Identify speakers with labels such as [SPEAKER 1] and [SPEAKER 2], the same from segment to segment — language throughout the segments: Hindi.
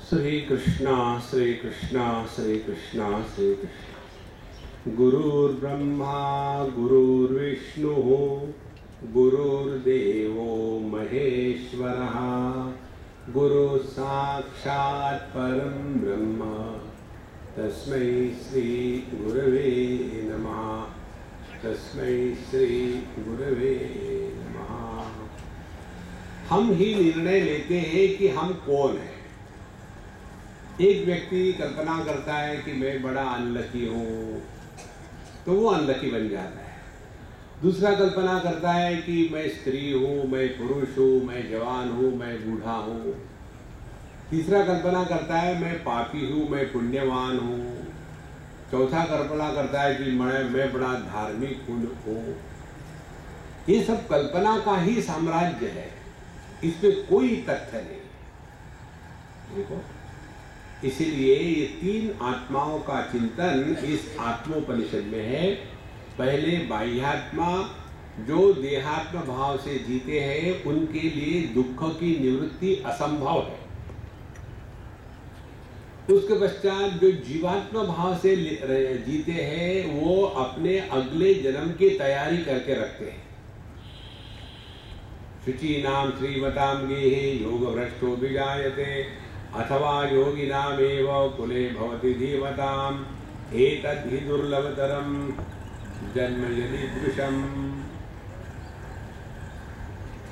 [SPEAKER 1] श्री कृष्णा श्री कृष्णा श्री कृष्णा श्री कृष्णा। गुरुर्ब्रह्मा गुरुर्विष्णु गुरुर्देवो महेश्वरः गुरु साक्षात् परं ब्रह्म तस्मै श्री गुरवे नमः। तस्मै श्री गुरवे नमः। हम ही निर्णय लेते हैं कि हम कौन हैं। एक व्यक्ति कल्पना करता है कि मैं बड़ा अनलकी हूँ, तो वो अनलकी बन जाता है। दूसरा कल्पना करता है कि मैं स्त्री हूँ, मैं पुरुष हूँ, मैं जवान हूँ, मैं बूढ़ा हूँ। तीसरा कल्पना करता है मैं पापी हूँ, मैं पुण्यवान हूँ। चौथा कल्पना करता है कि मैं बड़ा धार्मिक हूँ। ये सब कल्पना का ही साम्राज्य है, इसमें कोई तथ्य नहीं। देखो, इसीलिए ये तीन आत्माओं का चिंतन इस आत्मोपनिषद में है। पहले बाह्यात्मा जो देहात्म भाव से जीते हैं, उनके लिए दुख की निवृत्ति असंभव है। उसके पश्चात जो जीवात्म भाव से जीते हैं, वो अपने अगले जन्म की तैयारी करके रखते हैं। शुचीनाम श्रीमताम गेहे योग भ्रष्टो विजायते अथवा योगिनामेव कुले भवति धीमताम् एतद् हि दुर्लभतरं जन्म यदीदृशम्।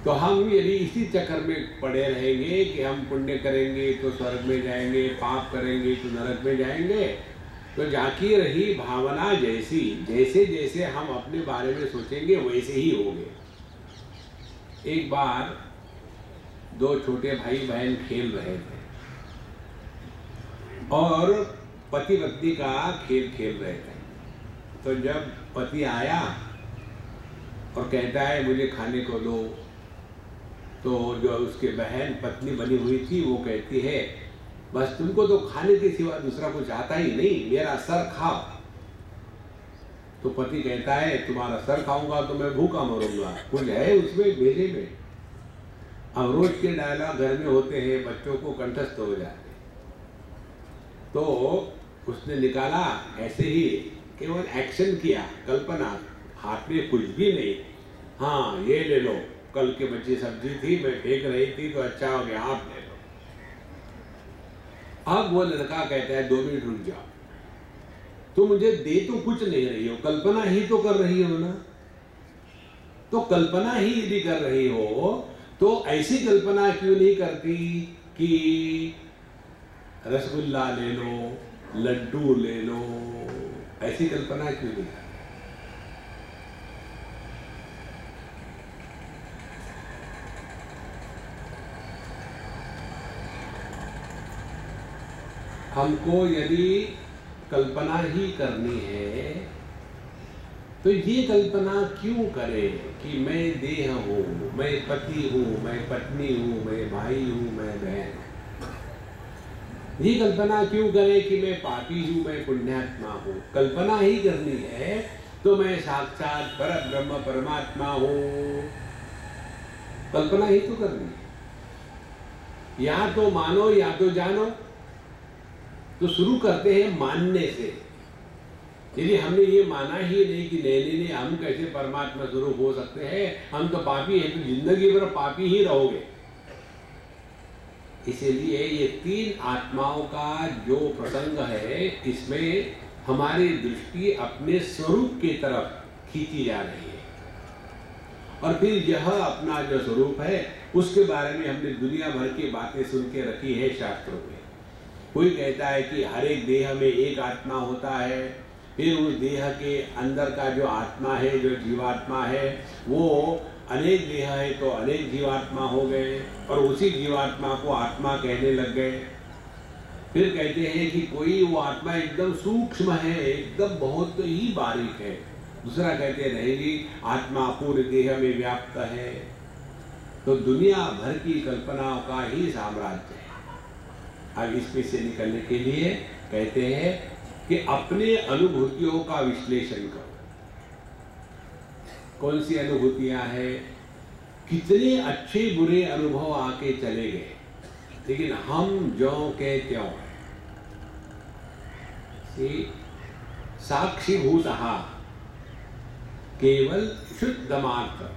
[SPEAKER 1] तो हम यदि इसी चक्कर में पड़े रहेंगे कि हम पुण्य करेंगे तो स्वर्ग में जाएंगे, पाप करेंगे तो नरक में जाएंगे, तो जाकी रही भावना जैसी, जैसे जैसे हम अपने बारे में सोचेंगे वैसे ही होंगे। एक बार दो छोटे भाई बहन खेल रहे थे और पति पत्नी का खेल खेल रहे थे। तो जब पति आया और कहता है मुझे खाने को दो, तो जो उसके बहन पत्नी बनी हुई थी वो कहती है बस तुमको तो खाने के सिवा दूसरा कुछ आता ही नहीं, मेरा सर खाओ। तो पति कहता है तुम्हारा सर खाऊंगा तो मैं भूखा मरूंगा, कुछ है उसमें भेजे में। अब रोज के डायलॉग घर में होते हैं, बच्चों को कंठस्थ हो जाते। तो उसने निकाला ऐसे ही, केवल एक्शन किया, कल्पना, हाथ में कुछ भी नहीं। हाँ ये ले लो, कल के बची सब्जी थी, मैं फेंक रही थी तो अच्छा हो गया, आप ले लो। अब वो लड़का कहता है 2 मिनट रुक जाओ, तो मुझे दे तो कुछ नहीं रही हो, कल्पना ही तो कर रही हो ना। तो कल्पना ही यदि कर रही हो तो ऐसी कल्पना क्यों नहीं करती कि रसगुल्ला ले लो, लड्डू ले लो, ऐसी कल्पना क्यों नहीं? हमको यदि कल्पना ही करनी है तो ये कल्पना क्यों करें कि मैं देह हूँ, मैं पति हूँ, मैं पत्नी हूँ, मैं भाई हूँ, मैं बहन हूँ। ये कल्पना क्यों करें कि मैं पापी हूँ, मैं पुण्यात्मा हूँ। कल्पना ही करनी है तो मैं साक्षात परब्रह्म परमात्मा हूँ, कल्पना ही तो करनी है। या तो मानो या तो जानो। तो शुरू करते हैं मानने से। यदि हमने ये माना ही नहीं कि नहीं हम कैसे परमात्मा स्वरूप हो सकते हैं, हम तो पापी हैं, तो जिंदगी भर पापी ही रहोगे। इसीलिए ये तीन आत्माओं का जो प्रसंग है, इसमें हमारी दृष्टि अपने स्वरूप की तरफ खींची जा रही है। और फिर यह अपना जो स्वरूप है उसके बारे में हमने दुनिया भर की बातें सुन के रखी है शास्त्रों में। कोई कहता है कि हर एक देह में एक आत्मा होता है, फिर उस देह के अंदर का जो आत्मा है, जो जीवात्मा है, वो अनेक देह है तो अनेक जीवात्मा हो गए और उसी जीवात्मा को आत्मा कहने लग गए। फिर कहते हैं कि कोई वो आत्मा एकदम सूक्ष्म है, एकदम बहुत ही बारीक है। दूसरा कहते नहीं जी आत्मा पूरे देह में व्याप्त है। तो दुनिया भर की कल्पनाओं का ही साम्राज्य है। अब इसमें से निकलने के लिए कहते हैं कि अपने अनुभूतियों का विश्लेषण करो। कौन सी अनुभूतियां हैं, कितने अच्छे बुरे अनुभव आके चले गए, लेकिन हम ज्यों के त्यों हैं। साक्षीभूतः केवल शुद्ध मात्र।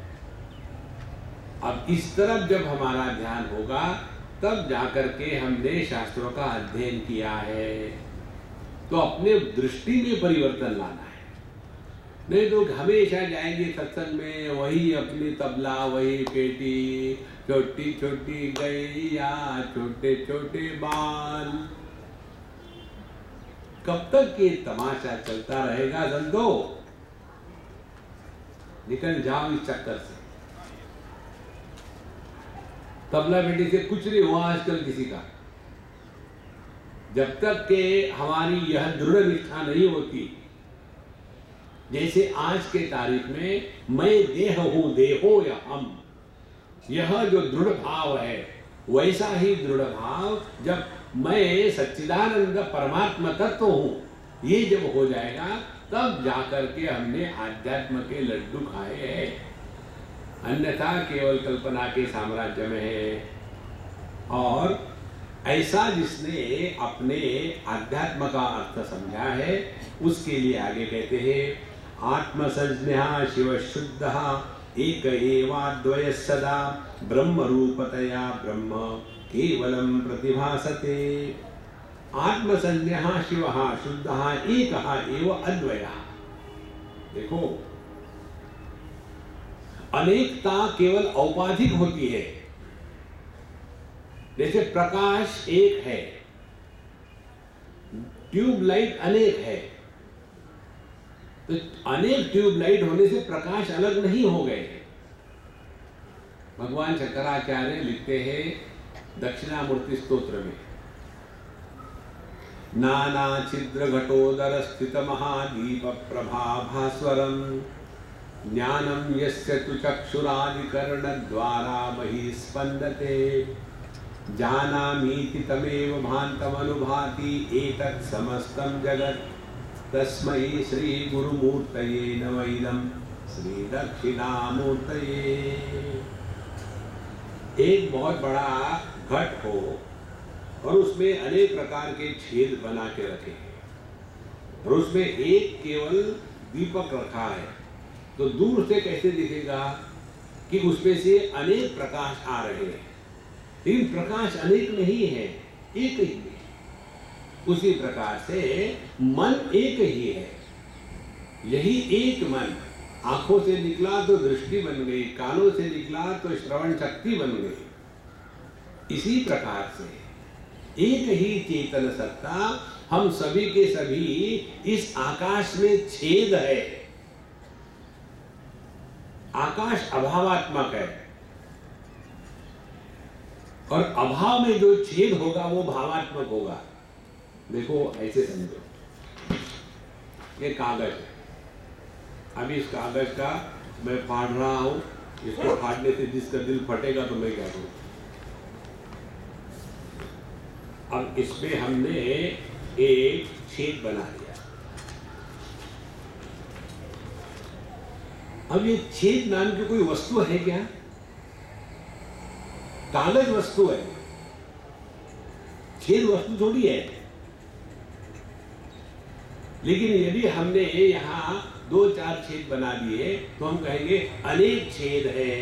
[SPEAKER 1] अब इस तरफ जब हमारा ध्यान होगा तब जाकर के हमने शास्त्रों का अध्ययन किया है, तो अपने दृष्टि में परिवर्तन लाना है। नहीं तो हमेशा जाएंगे सत्संग में, वही अपनी तबला, वही पेटी, छोटी छोटी गैया, छोटे छोटे बाल। कब तक ये तमाशा चलता रहेगा संतो? निकल जाओ इस चक्कर से। तबला बेटी से कुछ नहीं हुआ आजकल किसी का। जब तक के हमारी यह दृढ़ निष्ठा नहीं होती, जैसे आज के तारीख में मैं देह हूं, देहो या हम, यह जो दृढ़ भाव है, वैसा ही दृढ़ भाव जब मैं सच्चिदानंद परमात्मा तत्व हूं, ये जब हो जाएगा तब जाकर के हमने आध्यात्म के लड्डू खाए हैं। अन्यथा केवल कल्पना के साम्राज्य में है। और ऐसा जिसने अपने आध्यात्म का अर्थ समझा है, उसके लिए आगे कहते हैं आत्मसंज्ञा शिव शुद्ध एक एवाद्वय सदा ब्रह्म रूपतया ब्रह्म केवलम प्रतिभासते। आत्मसंज्ञा शिव शुद्ध एक एव अद्वय। देखो, अनेकता केवल औपाधिक होती है। जैसे प्रकाश एक है, ट्यूबलाइट अनेक है, तो अनेक ट्यूबलाइट होने से प्रकाश अलग नहीं हो गए। भगवान शंकराचार्य लिखते हैं दक्षिणामूर्ति स्तोत्र में, नाना छिद्र घटोदर स्थित महादीप प्रभा भास्वरम ज्ञानम यस्य तु चक्षुरादिकर्ण द्वारा मही स्पंदते जानामीति तमेव भान्तमनुभाति एतत् समस्तं जगत् तस्मै श्री गुरुमूर्तये नमः इदं श्री दक्षिणामूर्तये। एक बहुत बड़ा घट हो और उसमें अनेक प्रकार के छेद बना के रखे हैं और उसमें एक केवल दीपक रखा है, तो दूर से कैसे दिखेगा कि उसमें से अनेक प्रकाश आ रहे हैं, लेकिन प्रकाश अनेक नहीं है, एक ही है। उसी प्रकार से मन एक ही है। यही एक मन आंखों से निकला तो दृष्टि बन गई, कानों से निकला तो श्रवण शक्ति बन गई। इसी प्रकार से एक ही चेतन सत्ता हम सभी के सभी इस आकाश में छेद है। आकाश अभावात्मक है और अभाव में जो छेद होगा वो भावात्मक होगा। देखो ऐसे समझो, ये कागज है, अभी इस कागज का मैं फाड़ रहा हूं, इसको फाड़ने से जिसका दिल फटेगा तो मैं क्या करूं। अब इसमें हमने एक छेद बना दिया। अब ये छेद नाम की कोई वस्तु है क्या? कागज वस्तु है, छेद वस्तु थोड़ी है। लेकिन यदि हमने यहां 2-4 छेद बना दिए तो हम कहेंगे अनेक छेद है।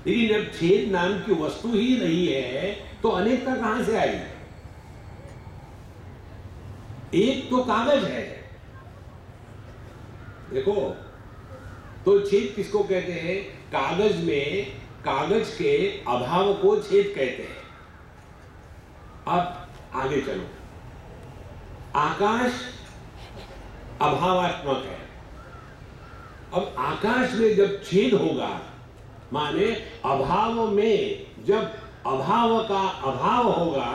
[SPEAKER 1] लेकिन जब छेद नाम की वस्तु ही नहीं है तो अनेकता कहां से आई? एक तो कागज है। देखो, तो छेद किसको कहते हैं? कागज में कागज के अभाव को छेद कहते हैं। अब आगे चलो, आकाश अभावात्मक है। अब आकाश में जब छेद होगा, माने अभाव में जब अभाव का अभाव होगा,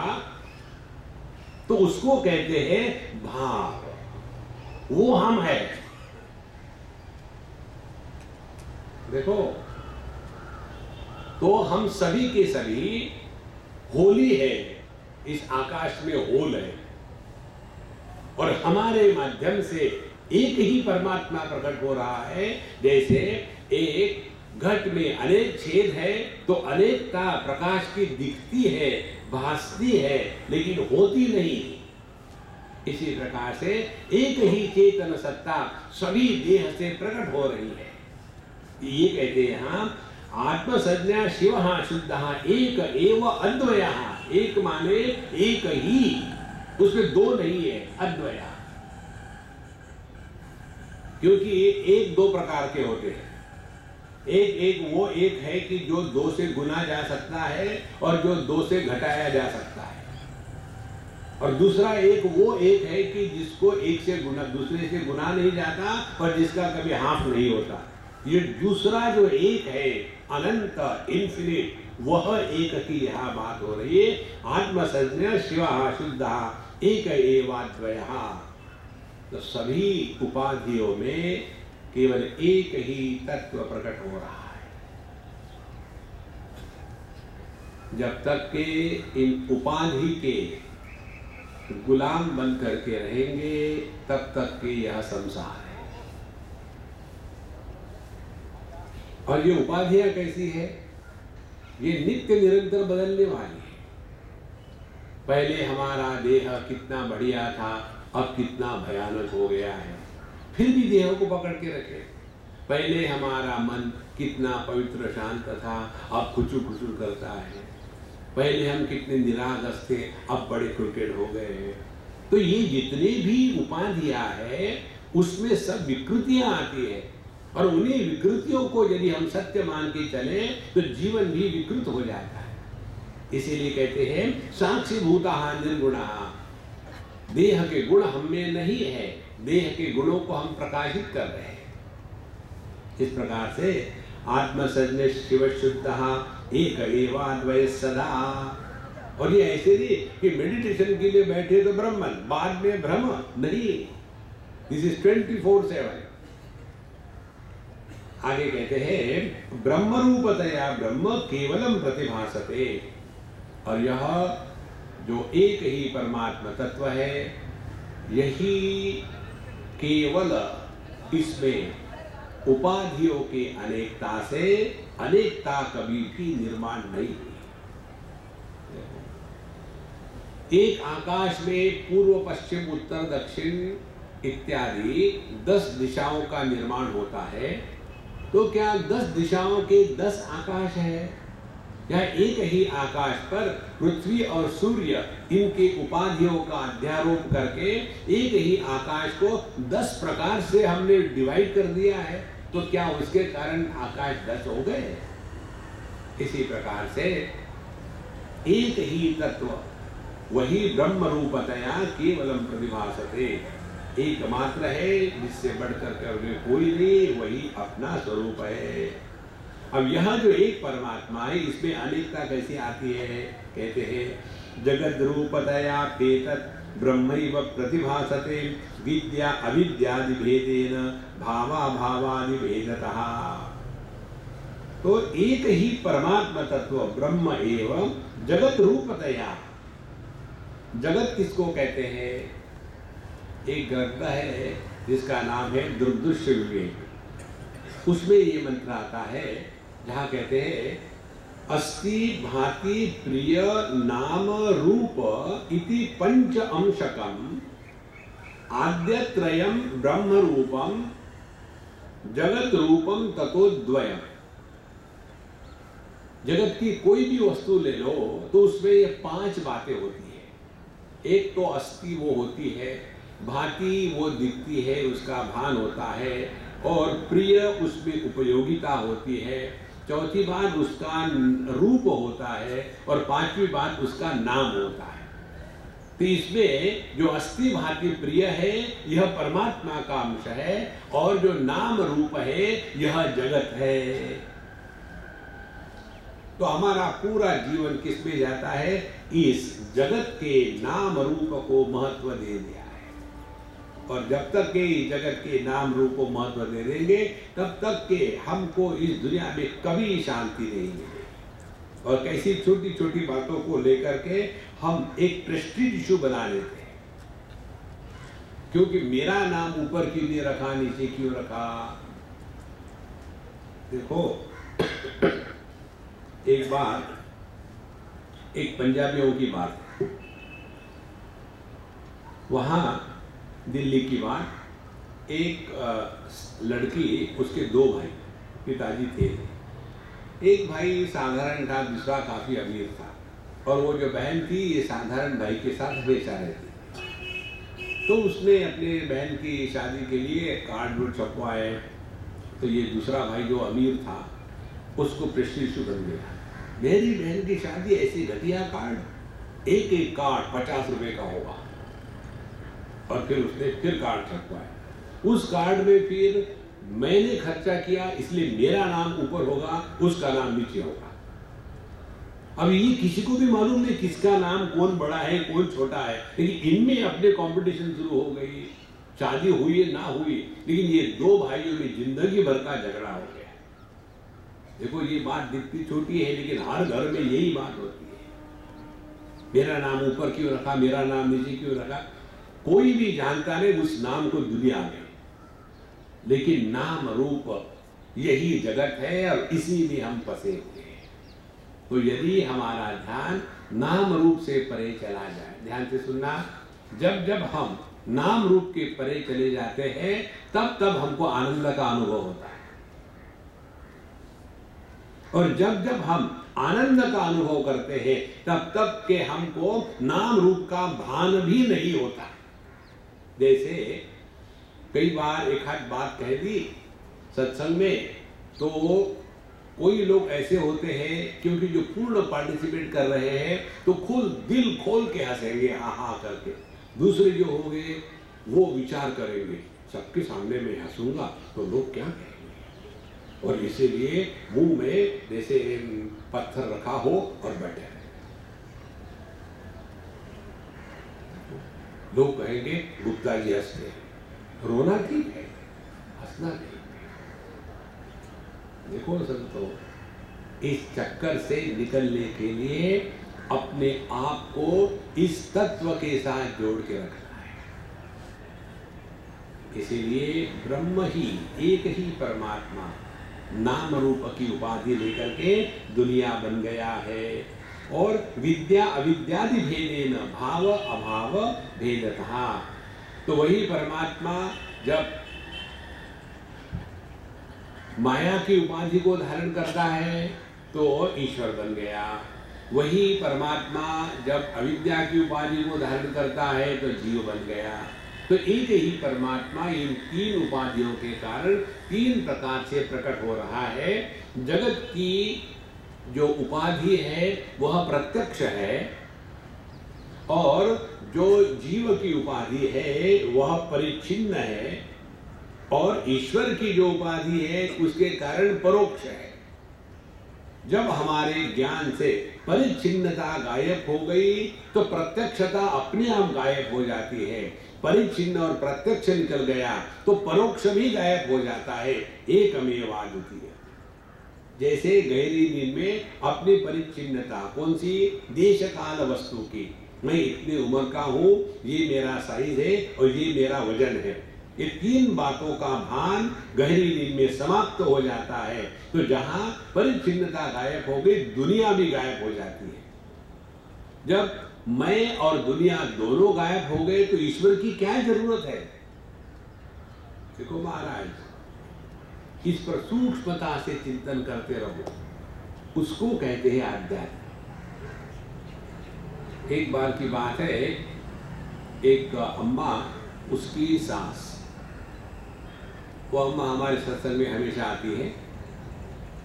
[SPEAKER 1] तो उसको कहते हैं भाव। वो हम है। देखो, तो हम सभी के सभी होली है, इस आकाश में होल है और हमारे माध्यम से एक ही परमात्मा प्रकट हो रहा है। जैसे एक घट में अनेक छेद है तो अनेकता प्रकाश की दिखती है, भासती है लेकिन होती नहीं। इसी प्रकार से एक ही चेतन सत्ता सभी देह से प्रकट हो रही है। ये कहते हैं हम आत्मसंज्ञा शिव शुद्ध एक एव अद्वय। एक माने एक ही, उसमें दो नहीं है, अद्वय। क्योंकि एक दो प्रकार के होते हैं। एक वो एक है कि जो दो से गुना जा सकता है और जो दो से घटाया जा सकता है, और दूसरा एक वो एक है कि जिसको एक से गुना दूसरे से गुना नहीं जाता और जिसका कभी हाफ नहीं होता। ये दूसरा जो एक है अनंत इन्फिनिट, वह एक की यहाँ बात हो रही है। आत्मसंज्ञा शिव शुद्ध एक एवाद्वय। तो सभी उपाधियों में केवल एक ही तत्व प्रकट हो रहा है। जब तक के इन उपाधि के गुलाम बन करके रहेंगे तब तक के यह संसार है। और ये उपाधियां कैसी है? ये नित्य निरंतर बदलने वाली है। पहले हमारा देह कितना बढ़िया था, अब कितना भयानक हो गया है, फिर भी देह को पकड़ के रखे। पहले हमारा मन कितना पवित्र शांत था, अब खुचुर खुचुर करता है। पहले हम कितने निरागस थे, अब बड़े क्रिकेट हो गए हैं। तो ये जितने भी उपाधियां हैं उसमें सब विकृतियां आती है, और उन्हीं विकृतियों को यदि हम सत्य मान के चले तो जीवन भी विकृत हो जाता है। इसीलिए कहते हैं साक्षी भूता निर्गुणा। देह के गुण हम में नहीं है, देह के गुणों को हम प्रकाशित कर रहे हैं। इस प्रकार से आत्मसंज्ञ शिव शुद्ध एक एवाद्वय सदा। और ये ऐसे नहीं कि मेडिटेशन के लिए बैठे तो ब्रह्मन, बाद में ब्रह्म नहीं। This is 24/7। आगे कहते हैं ब्रह्म रूपतया ब्रह्म केवलम प्रतिभासते। और यह जो एक ही परमात्मा तत्व है, यही केवल, इसमें उपाधियों के अनेकता से अनेकता कभी भी निर्माण नहीं हुई। एक आकाश में पूर्व पश्चिम उत्तर दक्षिण इत्यादि 10 दिशाओं का निर्माण होता है, तो क्या 10 दिशाओं के 10 आकाश है? या एक ही आकाश पर पृथ्वी और सूर्य इनके उपाधियों का अध्यारोप करके एक ही आकाश को 10 प्रकार से हमने डिवाइड कर दिया है, तो क्या उसके कारण आकाश 10 हो गए? इसी प्रकार से एक ही तत्व वही ब्रह्म रूपतया केवलम प्रतिभासते, एकमात्र है, जिससे बढ़कर कर कोई नहीं, वही अपना स्वरूप है। अब यह जो एक परमात्मा है, इसमें अनेकता कैसी आती है? कहते हैं जगद रूपतया पेतत् ब्रह्मैव प्रतिभासते विद्या अविद्यादि भेदेन भावा भावादि भेदतः। तो एक ही परमात्मा तत्व ब्रह्म एवं जगत रूपतया। जगत किसको कहते हैं? एक ग्रंथ है जिसका नाम है दुर्दुष्य विवेक। उसमें ये मंत्र आता है जहाँ कहते हैं अस्ति भाति प्रिय नाम रूप इति पंच अंशकम आद्यत्रयम ब्रह्म रूपम जगत रूपम ततोद्वयम। जगत की कोई भी वस्तु ले लो तो उसमें ये 5 बातें होती है। एक तो अस्थि वो होती है, भांति वो दिखती है, उसका भान होता है, और प्रिय उसमें उपयोगिता होती है, चौथी बात उसका रूप होता है, और 5वीं बात उसका नाम होता है। तो इसमें जो अस्थि भांति प्रिय है यह परमात्मा का अंश है, और जो नाम रूप है यह जगत है। तो हमारा पूरा जीवन किस में जाता है? इस जगत के नाम रूप को महत्व दे दिया है। और जब तक के जगत के नाम रूप को महत्व दे देंगे तब तक के हमको इस दुनिया में कभी शांति नहीं मिलेगी। और कैसी छोटी छोटी बातों को लेकर के हम एक प्रेस्टीज इशू बना लेते हैं, क्योंकि मेरा नाम ऊपर क्यों नहीं रखा, नीचे क्यों रखा। देखो एक बार एक पंजाबियों की बात, वहाँ दिल्ली की बात, एक लड़की, उसके दो भाई, पिताजी थे। एक भाई साधारण था, दूसरा काफ़ी अमीर था, और वो जो बहन थी ये साधारण भाई के साथ हमेशा रहती थी। तो उसने अपने बहन की शादी के लिए कार्ड वोट छपवाए, तो ये दूसरा भाई जो अमीर था उसको प्रश्न इशू बन गया, मेरी बहन की शादी ऐसी घटिया कार्ड, एक एक कार्ड 50 रुपए का होगा। और फिर उसने फिर कार्ड छपवाए, उस कार्ड में फिर मैंने खर्चा किया इसलिए मेरा नाम ऊपर होगा, उसका नाम नीचे होगा। अब ये किसी को भी मालूम नहीं किसका नाम कौन बड़ा है कौन छोटा है, लेकिन इनमें अपने कंपटीशन शुरू हो गई। शादी हुई है ना हुई, लेकिन ये दो भाइयों में जिंदगी भर का झगड़ा हो गया। देखो ये बात दिखती छोटी है, लेकिन हर घर में यही बात होती है, मेरा नाम ऊपर क्यों रखा, मेरा नाम नीचे क्यों रखा। कोई भी जानता नहीं उस नाम को दुनिया में, लेकिन नाम रूप यही जगत है और इसी में हम फंसे हुए हैं। तो यदि हमारा ध्यान नाम रूप से परे चला जाए, ध्यान से सुनना, जब जब हम नाम रूप के परे चले जाते हैं तब तब हमको आनंद का अनुभव होता है, और जब जब हम आनंद का अनुभव करते हैं तब तब के हमको नाम रूप का भान भी नहीं होता। जैसे कई बार एक आध बात कह दी सत्संग में, तो कोई लोग ऐसे होते हैं क्योंकि जो पूर्ण पार्टिसिपेट कर रहे हैं तो खुद दिल खोल के हंसेंगे हा हा करके, दूसरे जो होंगे वो विचार करेंगे सबके सामने मैं हंसूंगा तो लोग क्या कहेंगे, और इसीलिए मुंह में जैसे पत्थर रखा हो और बैठे रहे। लोग कहेंगे गुप्ता जी हंसते हैं, रोना ठीक है, हंसना नहीं। देखो संतों, इस चक्कर से निकलने के लिए अपने आप को इस तत्व के साथ जोड़ के रखना है। इसीलिए ब्रह्म ही, एक ही परमात्मा नाम रूप की उपाधि लेकर के दुनिया बन गया है, और विद्या अविद्यादि भेदेन भाव अभाव भेदतः। तो वही परमात्मा जब माया की उपाधि को धारण करता है तो ईश्वर बन गया, वही परमात्मा जब अविद्या की उपाधि को धारण करता है तो जीव बन गया। तो एक ही परमात्मा इन तीन उपाधियों के कारण तीन प्रकार से प्रकट हो रहा है। जगत की जो उपाधि है वह प्रत्यक्ष है, और जो जीव की उपाधि है वह परिच्छिन्न है, और ईश्वर की जो उपाधि है उसके कारण परोक्ष है। जब हमारे ज्ञान से परिच्छिन्नता गायब हो गई तो प्रत्यक्षता अपने आप गायब हो जाती है। परिच्छिन्न और प्रत्यक्ष निकल गया तो परोक्ष भी गायब हो जाता है। एकमेव अद्वितीय। जैसे गहरी नींद में अपनी परिच्छिन्नता, कौन सी, देश काल वस्तु की, मैं इतनी उम्र का हूं, ये मेरा साइज है और ये मेरा वजन है, ये तीन बातों का भान गहरी नींद में समाप्त हो जाता है। तो जहां परिच्छिन्नता गायब हो गई दुनिया भी गायब हो जाती है। जब मैं और दुनिया दोनों गायब हो गए तो ईश्वर की क्या जरूरत है। देखो महाराज, इस पर सूक्ष्मता से चिंतन करते रहो, उसको कहते हैं आध्यात्म। एक बार की बात है, एक अम्मा, उसकी सास, वो अम्मा हमारे सत्संग में हमेशा आती है,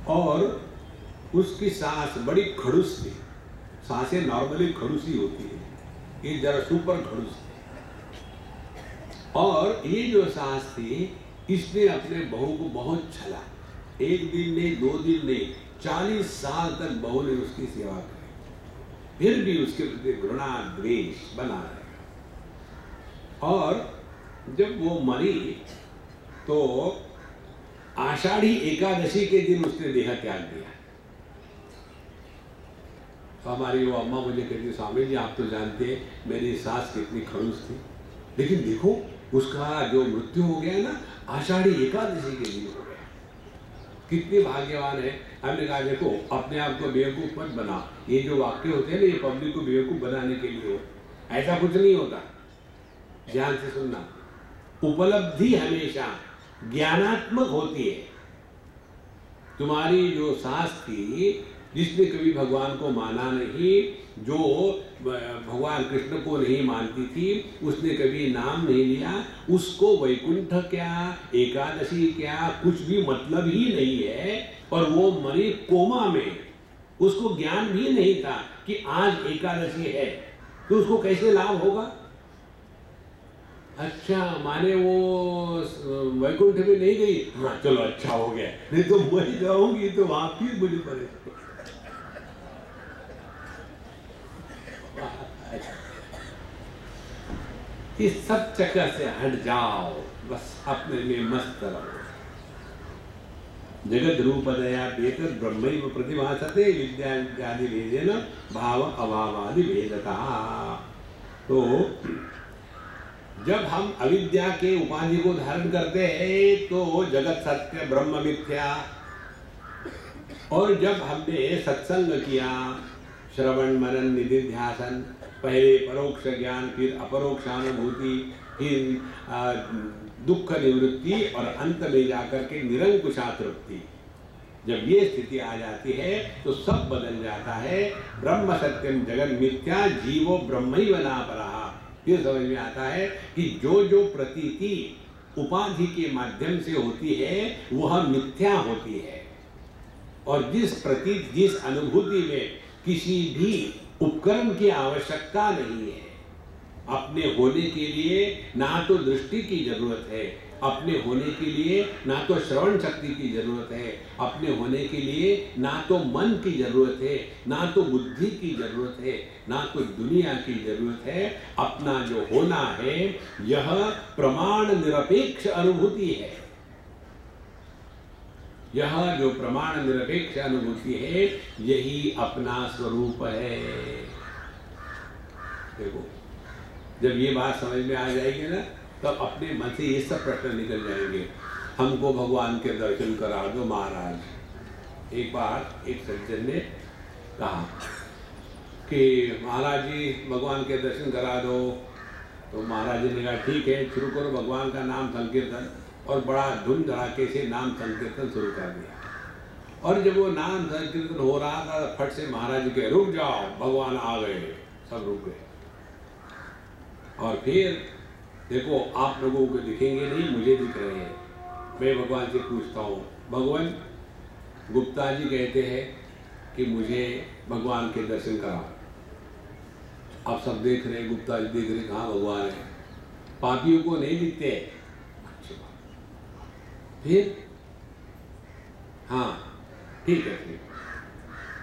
[SPEAKER 1] और उसकी सास बड़ी खड़ूस थी। सांसें नॉर्मली खड़ूसी होती है, ये जरा सुपर खड़ूस थी। और ये जो सास थी इसने अपने बहू को बहुत छला, एक दिन नहीं, दो दिन नहीं, 40 साल तक बहू ने उसकी सेवा की, फिर भी उसके प्रति घृणा द्वेष बना रहेगा। और जब वो मरी तो आषाढ़ी एकादशी के दिन उसने देह त्याग दिया। तो हमारी वो अम्मा मुझे कहती, स्वामी जी आप तो जानते हैं मेरी सास कितनी खड़ूस थी, लेकिन देखो उसका जो मृत्यु हो गया ना आषाढ़ी एकादशी के दिन हो गया। कितने भाग्यवान है। हमने कहा देखो अपने आप को बेवकूफ मत बना, ये जो वाक्य होते हैं ना ये पब्लिक को बेवकूफ बनाने के लिए हो, ऐसा कुछ नहीं होता। ध्यान से सुनना, उपलब्धि हमेशा ज्ञानात्मक होती है। तुम्हारी जो सास थी जिसने कभी भगवान को माना नहीं, जो भगवान कृष्ण को नहीं मानती थी, उसने कभी नाम नहीं लिया, उसको वैकुंठ क्या एकादशी क्या कुछ भी मतलब ही नहीं है। और वो मरी कोमा में, उसको ज्ञान भी नहीं था कि आज एकादशी है, तो उसको कैसे लाभ होगा। अच्छा माने वो वैकुंठ में नहीं गई, हाँ चलो अच्छा हो गया, नहीं तो मर जाऊंगी तो वहां फिर मुझे परेशान। इस सब चक्कर से हट जाओ, बस अपने में मस्त रहो। जगत रूप दया बेतर ब्रह्मैव प्रतिभासते विद्या इत्यादि भेदेन भाव अभावादि भेदतः। तो जब हम अविद्या के उपाधि को धारण करते हैं तो जगत सत्य ब्रह्म मिथ्या, और जब हमने सत्संग किया, श्रवण मनन निधिध्यासन, पहले परोक्ष ज्ञान फिर अपरोक्षानुभूति फिर दुख निवृत्ति और अंत में जाकर के निरंकुशा तृप्ति, जब ये स्थिति आ जाती है तो सब बदल जाता है। ब्रह्म सत्यम जगन मिथ्या जीवो ब्रह्मैव नापरः। ये समझ में आता है कि जो जो प्रतीति उपाधि के माध्यम से होती है वह मिथ्या होती है, और जिस अनुभूति में किसी भी उपकरण की आवश्यकता नहीं है। अपने होने के लिए ना तो दृष्टि की जरूरत है, अपने होने के लिए ना तो श्रवण शक्ति की जरूरत है, अपने होने के लिए ना तो मन की जरूरत है, ना तो बुद्धि की जरूरत है, ना तो दुनिया की जरूरत है। अपना जो होना है यह प्रमाण निरपेक्ष अनुभूति है। यह जो प्रमाण निरपेक्ष अनुभूति है यही अपना स्वरूप है। देखो जब ये बात समझ में आ जाएगी ना तब अपने मन से ये सब प्रश्न निकल जाएंगे। हमको भगवान के दर्शन करा दो महाराज। एक बार एक सज्जन ने कहा कि महाराज जी भगवान के दर्शन करा दो, तो महाराज जी ने कहा ठीक है शुरू करो भगवान का नाम संकीर्तन, और बड़ा धुन धड़ाके से नाम संकीर्तन शुरू कर दिया। और जब वो नाम संकीर्तन हो रहा था फट से महाराज जी के रुक जाओ भगवान आ गए, सब रुक गए। और फिर देखो आप लोगों को दिखेंगे नहीं, मुझे दिख रहे हैं। मैं भगवान से पूछता हूँ, भगवान गुप्ता जी कहते हैं कि मुझे भगवान के दर्शन कराओ। आप सब देख रहे हैं, गुप्ता जी देख रहे हैं, कहाँ भगवान है, पापियों को नहीं दिखते। फिर हाँ ठीक है, फिर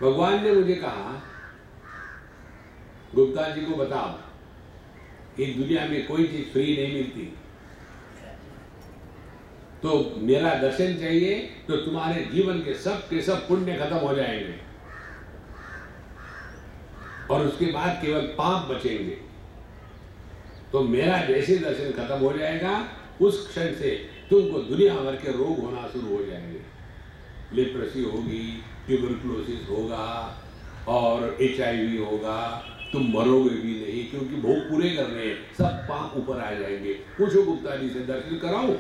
[SPEAKER 1] भगवान ने मुझे कहा गुप्ता जी को बताओ इस दुनिया में कोई चीज फ्री नहीं मिलती, तो मेरा दर्शन चाहिए तो तुम्हारे जीवन के सब पुण्य खत्म हो जाएंगे और उसके बाद केवल पाप बचेंगे। तो मेरा जैसे दर्शन खत्म हो जाएगा उस क्षण से तुमको दुनिया भर के रोग होना शुरू हो जाएंगे। लेप्रेसी होगी, ट्यूबरकुलोसिस होगा और HIV होगा, तुम मरोगे भी नहीं क्योंकि भोग पूरे करने हैं, सब पाप ऊपर आ जाएंगे। पूछो गुप्ता जी से दर्शन कराऊं?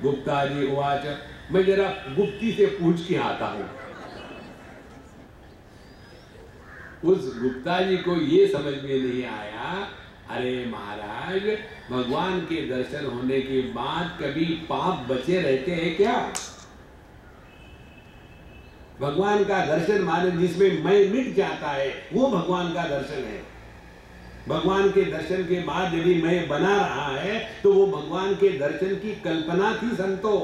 [SPEAKER 1] गुप्ता जी उवाच, मैं जरा गुप्ती से पूछ के आता हूं। उस गुप्ता जी को ये समझ में नहीं आया, अरे महाराज भगवान के दर्शन होने के बाद कभी पाप बचे रहते हैं क्या? भगवान का दर्शन माने जिसमें मैं मिट जाता है वो भगवान का दर्शन है। भगवान के दर्शन के बाद यदि मैं बना रहा है तो वो भगवान के दर्शन की कल्पना थी संतो।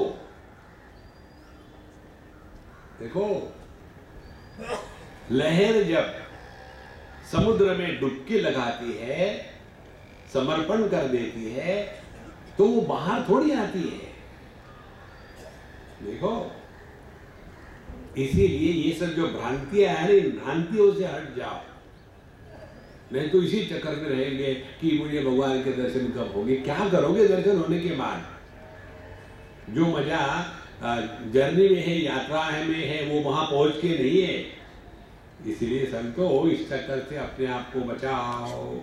[SPEAKER 1] देखो लहर जब समुद्र में डुबकी लगाती है, समर्पण कर देती है, तो वो बाहर थोड़ी आती है। देखो इसीलिए ये सब जो भ्रांतियां है इन भ्रांतियों से हट जाओ, नहीं तो इसी चक्कर में रहेंगे कि मुझे भगवान के दर्शन कब होंगे। क्या करोगे दर्शन होने के बाद? जो मजा जर्नी में है, यात्रा में है, वो वहां पहुंच के नहीं है। इसलिए संतो इस चक्कर से अपने आप को बचाओ।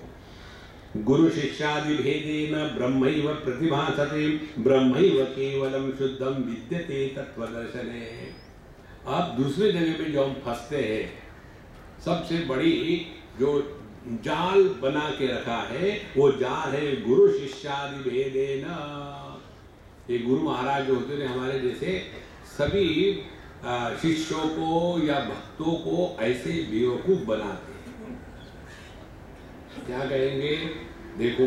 [SPEAKER 1] गुरु शिष्यादि भेदेन ब्रह्मैव प्रतिभासते ब्रह्मैव केवलम शुद्धम विद्यते तत्वदर्शने। आप दूसरे जगह पे जो हम फंसते हैं, सबसे बड़ी जो जाल बना के रखा है वो जाल है गुरु शिष्यादि भेदेन। ये गुरु महाराज जो होते हैं हमारे जैसे सभी शिष्यों को या भक्तों को ऐसे बेवकूफ बनाते हैं। क्या कहेंगे? देखो,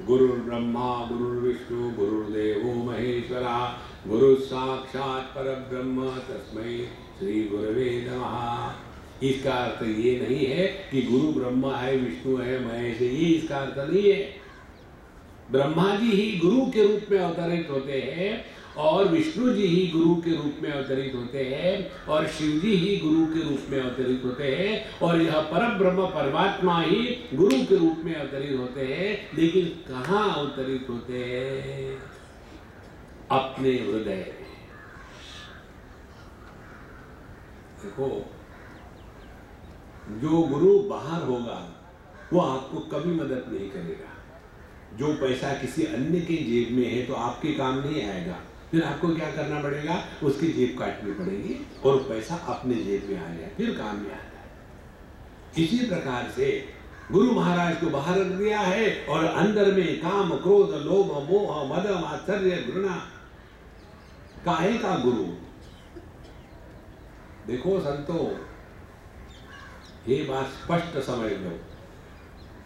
[SPEAKER 1] गुरु ब्रह्मा गुरु विष्णु गुरुदेवो महेश्वरा गुरु साक्षात परब्रह्म तस्मै श्री गुरवे नमः। इसका अर्थ ये नहीं है कि गुरु ब्रह्मा है, विष्णु है, महेश है, ये इसका अर्थ नहीं है। ब्रह्मा जी ही गुरु के रूप में अवतरित होते हैं और विष्णु जी ही गुरु के रूप में अवतरित होते हैं और शिव जी ही गुरु के रूप में अवतरित होते हैं और यह परब्रह्म परमात्मा ही गुरु के रूप में अवतरित होते हैं। लेकिन कहाँ अवतरित होते हैं? अपने हृदय में। देखो, जो गुरु बाहर होगा वो आपको कभी मदद नहीं करेगा। जो पैसा किसी अन्य के जेब में है तो आपके काम नहीं आएगा, फिर आपको क्या करना पड़ेगा? उसकी जेब काटनी पड़ेगी और पैसा अपने जेब में आ जाए, फिर काम में आता है। इसी प्रकार से गुरु महाराज को बाहर रख दिया है और अंदर में काम क्रोध लोभ मोह मद आश्चर्य घृणा। काहे का गुरु? देखो संतो, ये बात स्पष्ट समझ लो,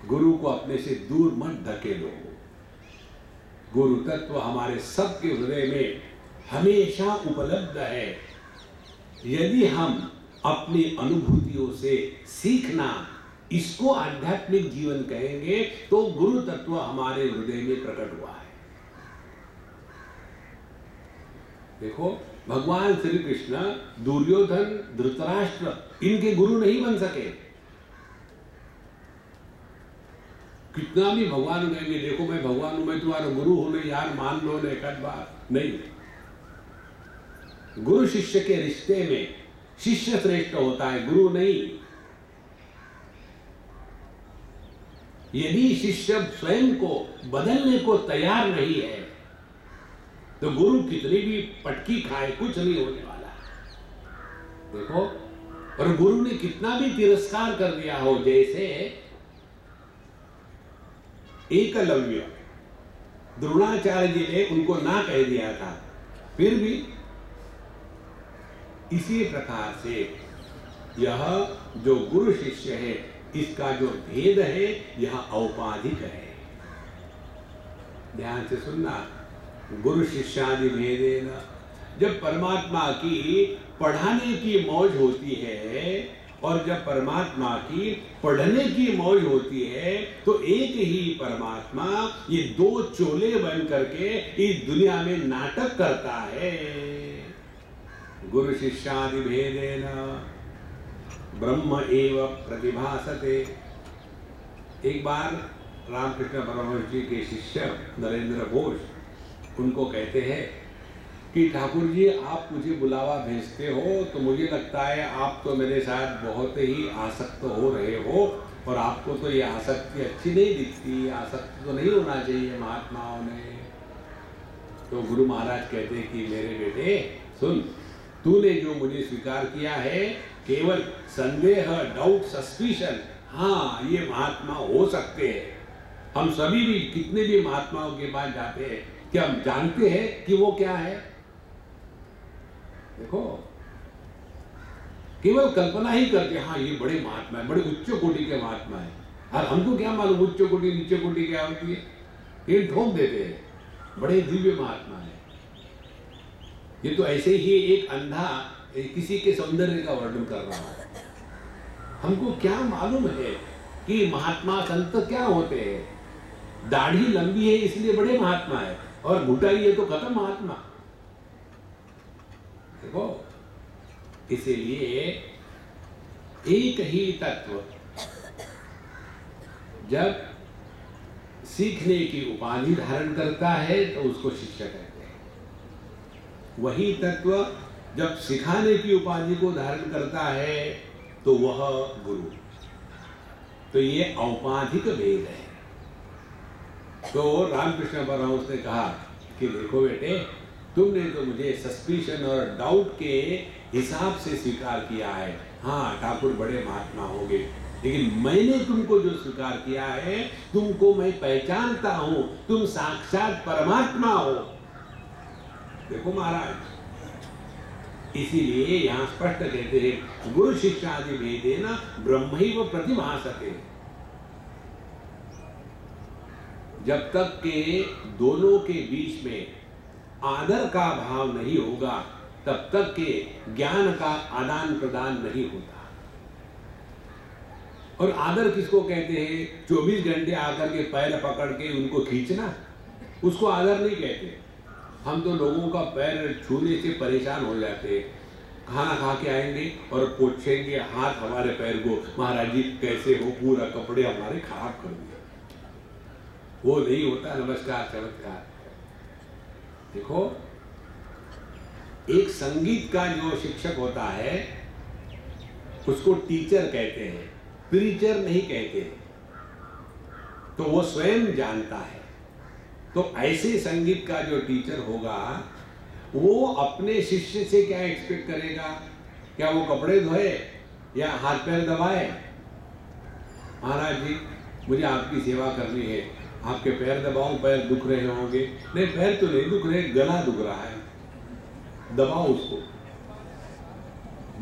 [SPEAKER 1] गुरु को अपने से दूर मत धकेलो। गुरु तत्व हमारे सबके हृदय में हमेशा उपलब्ध है। यदि हम अपनी अनुभूतियों से सीखना, इसको आध्यात्मिक जीवन कहेंगे, तो गुरु तत्व हमारे हृदय में प्रकट हुआ है। देखो, भगवान श्री कृष्ण दुर्योधन धृतराष्ट्र इनके गुरु नहीं बन सके। कितना भी भगवान कहेंगे देखो मैं भगवान हूं, मैं तुम्हारा गुरु हूं, नहीं यार मान लो ना एक आध बार, नहीं। गुरु शिष्य के रिश्ते में शिष्य श्रेष्ठ होता है, गुरु नहीं। यदि शिष्य स्वयं को बदलने को तैयार नहीं है तो गुरु कितनी भी पटकी खाए कुछ नहीं होने वाला। देखो, और गुरु ने कितना भी तिरस्कार कर दिया हो, जैसे एकलव्य, द्रोणाचार्य जी ने उनको ना कह दिया था, फिर भी इसी प्रकार से यह जो गुरु शिष्य है इसका जो भेद है यह औपाधिक है। ध्यान से सुनना, गुरु शिष्यादि भेदेन। जब परमात्मा की पढ़ाने की मौज होती है और जब परमात्मा की पढ़ने की मौज होती है तो एक ही परमात्मा ये दो चोले बन करके इस दुनिया में नाटक करता है। गुरु शिष्यादि भेदेन ब्रह्म एव प्रतिभासते। एक बार रामकृष्ण परमहंस जी के शिष्य नरेंद्र घोष उनको कहते हैं कि ठाकुर जी आप मुझे बुलावा भेजते हो तो मुझे लगता है आप तो मेरे साथ बहुत ही आसक्त हो रहे हो और आपको तो ये आसक्ति अच्छी नहीं दिखती, आसक्त तो नहीं होना चाहिए महात्माओं ने। तो गुरु महाराज कहते हैं कि मेरे बेटे सुन, तूने जो मुझे स्वीकार किया है केवल संदेह, डाउट, सस्पिशन, हाँ ये महात्मा हो सकते हैं। हम सभी भी कितने भी महात्माओं के पास जाते हैं कि हम जानते हैं कि वो क्या है। देखो, केवल कल्पना ही करते हाँ ये बड़े महात्मा है, बड़े उच्च कोटि के महात्मा है, और हमको क्या मालूम उच्च कोटि नीचे कोटि क्या होती है, ये ठोक देते हैं बड़े दिव्य महात्मा है। ये तो ऐसे ही एक अंधा किसी के सौंदर्य का वर्णन कर रहा है। हमको क्या मालूम है कि महात्मा संत क्या होते हैं। दाढ़ी लंबी है इसलिए बड़े महात्मा है और घुटाई है तो खत्म महात्मा। देखो, इसीलिए एक ही तत्व जब सीखने की उपाधि धारण करता है तो उसको शिष्य कहते हैं। वही तत्व जब सिखाने की उपाधि को धारण करता है तो वह गुरु। तो ये औपाधिक भेद है। तो रामकृष्ण परमहंस ने कहा कि देखो बेटे, तुमने तो मुझे सस्पिशन और डाउट के हिसाब से स्वीकार किया है। हाँ, ठाकुर बड़े महात्मा होंगे, लेकिन मैंने तुमको जो स्वीकार किया है, तुमको मैं पहचानता हूं, तुम साक्षात परमात्मा हो। देखो महाराज, इसीलिए यहां स्पष्ट कहते हैं गुरु शिष्यादि भेदेन ब्रह्मैव प्रतिभासते। जब तक के दोनों के बीच में आदर का भाव नहीं होगा, तब तक के ज्ञान का आदान प्रदान नहीं होता। और आदर किसको कहते हैं? 24 घंटे आकर के पैर पकड़ के उनको खींचना, उसको आदर नहीं कहते। हम तो लोगों का पैर छूने से परेशान हो जाते हैं। खाना खा के आएंगे और पूछेंगे हाथ हमारे पैर को, महाराज जी कैसे हो, पूरा कपड़े हमारे खराब कर दिए। वो नहीं होता नमस्कार चमत्कार। देखो, एक संगीत का जो शिक्षक होता है उसको टीचर कहते हैं, प्रीचर नहीं कहते। तो वो स्वयं जानता है। तो ऐसे संगीत का जो टीचर होगा वो अपने शिष्य से क्या एक्सपेक्ट करेगा? क्या वो कपड़े धोए या हाथ पैर दबाए? महाराज जी मुझे आपकी सेवा करनी है, आपके पैर दबाऊं, पैर दुख रहे होंगे। नहीं, पैर तो नहीं दुख रहे, गला दुख रहा है, दबाओ उसको।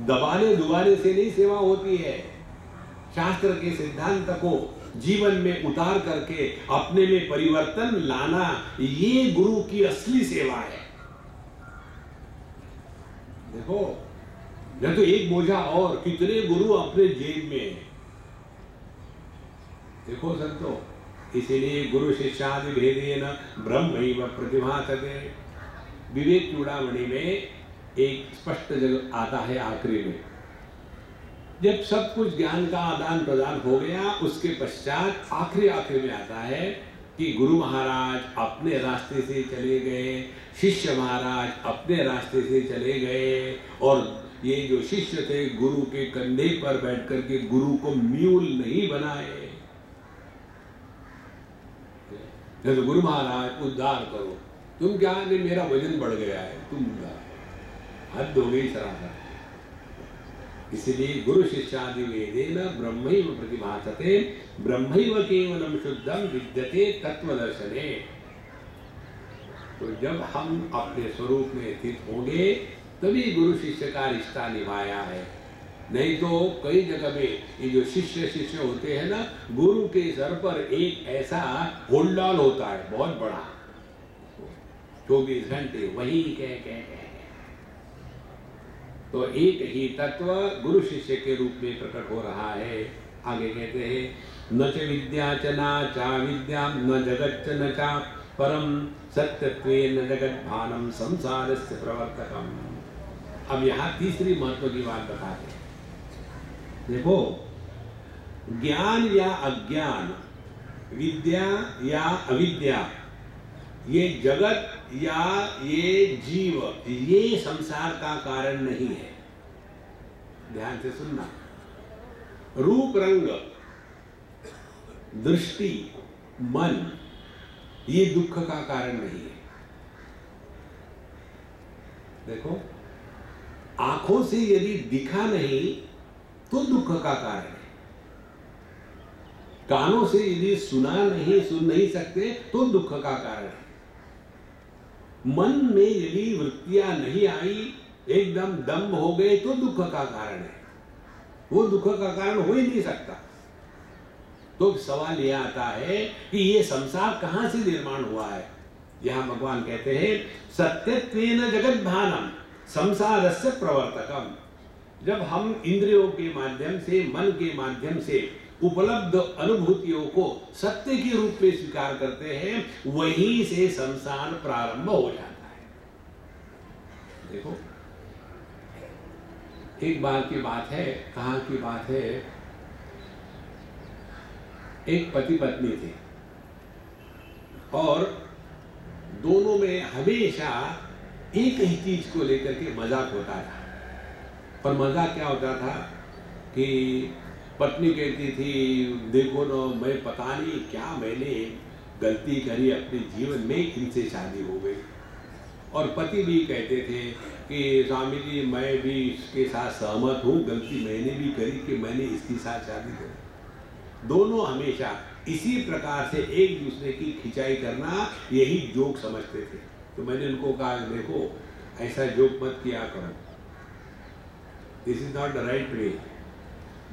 [SPEAKER 1] दबाने दुबाने से नहीं सेवा होती है। शास्त्र के सिद्धांत को जीवन में उतार करके अपने में परिवर्तन लाना, ये गुरु की असली सेवा है। देखो, न तो एक बोझा और कितने गुरु अपने जेब में है। देखो संतो, इसीलिए गुरु शिष्यादि भेदेन ब्रह्मैव प्रतिभासते। विवेक चूड़ामणि में एक स्पष्ट जगह आता है आखिरी में, जब सब कुछ ज्ञान का आदान प्रदान हो गया, उसके पश्चात आखिरी में आता है कि गुरु महाराज अपने रास्ते से चले गए, शिष्य महाराज अपने रास्ते से चले गए, और ये जो शिष्य थे गुरु के कंधे पर बैठ करके गुरु को म्यूल नहीं बनाए। तो गुरु महाराज उद्धार करो, तुम क्या नहीं, मेरा वजन बढ़ गया है, तुम हद हो गई सरासर। इसलिए गुरु शिष्यादि वेदेन ब्रह्मैव प्रतिभासते, ब्रह्मैव केवलम शुद्धम विद्यते तत्वदर्शने। तो जब हम अपने स्वरूप में स्थित होंगे तभी गुरु शिष्य का रिश्ता निभाया है। नहीं तो कई जगह में ये जो शिष्य होते हैं ना, गुरु के सर पर एक ऐसा होल्डाल होता है बहुत बड़ा, 24 घंटे वही कह। तो एक ही तत्व गुरु शिष्य के रूप में प्रकट हो रहा है। आगे कहते हैं न च विद्या च ना चा विद्या न जगत च न चा परम सत्यत्वेन जगत भानम संसारस्य प्रवर्तकम। अब यहाँ तीसरी महत्व की बात बताते हैं। देखो, ज्ञान या अज्ञान, विद्या या अविद्या, ये जगत या ये जीव, ये संसार का कारण नहीं है। ध्यान से सुनना। रूप रंग दृष्टि मन, ये दुख का कारण नहीं है। देखो, आंखों से यदि दिखा नहीं तो दुख का कारण है। कानों से यदि सुना नहीं, सुन नहीं सकते तो दुख का कारण है। मन में यदि वृत्तियां नहीं आई, एकदम दम्भ हो गए तो दुख का कारण है। वो दुख का कारण हो ही नहीं सकता। तो सवाल यह आता है कि ये संसार कहां से निर्माण हुआ है। यहां भगवान कहते हैं सत्यत्वेन जगत भानम संसारस्य प्रवर्तकम। जब हम इंद्रियों के माध्यम से, मन के माध्यम से उपलब्ध अनुभूतियों को सत्य के रूप में स्वीकार करते हैं, वहीं से संसार प्रारंभ हो जाता है। देखो, एक बार की बात है, कहाँ की बात है, एक पति पत्नी थे और दोनों में हमेशा एक ही चीज को लेकर के मजाक होता था। पर मजाक क्या होता था कि पत्नी कहती थी, देखो ना, मैं पता नहीं क्या मैंने गलती करी अपने जीवन में, इनसे शादी हो गई। और पति भी कहते थे कि स्वामी जी, मैं भी इसके साथ सहमत हूँ, गलती मैंने भी करी कि मैंने इसके साथ शादी करी। दोनों हमेशा इसी प्रकार से एक दूसरे की खिंचाई करना, यही जोक समझते थे। तो मैंने उनको कहा, देखो ऐसा जोक मत किया करो, this is not the right way.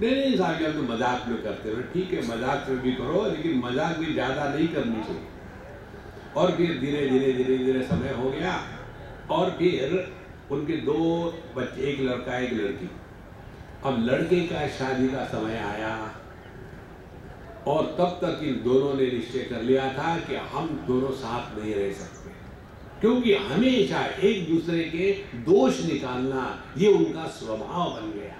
[SPEAKER 1] नहीं साहब, हम तो मजाक में करते हो। ठीक है, मजाक में भी करो, लेकिन मजाक भी ज़्यादा नहीं करनी चाहिए। और फिर धीरे धीरे समय हो गया, और फिर उनके 2 बच्चे, एक लड़का एक लड़की। अब लड़के का शादी का समय आया, और तब तक इन दोनों ने निश्चय कर लिया था कि हम दोनों साथ नहीं रह सकते, क्योंकि हमेशा एक दूसरे के दोष निकालना ये उनका स्वभाव बन गया।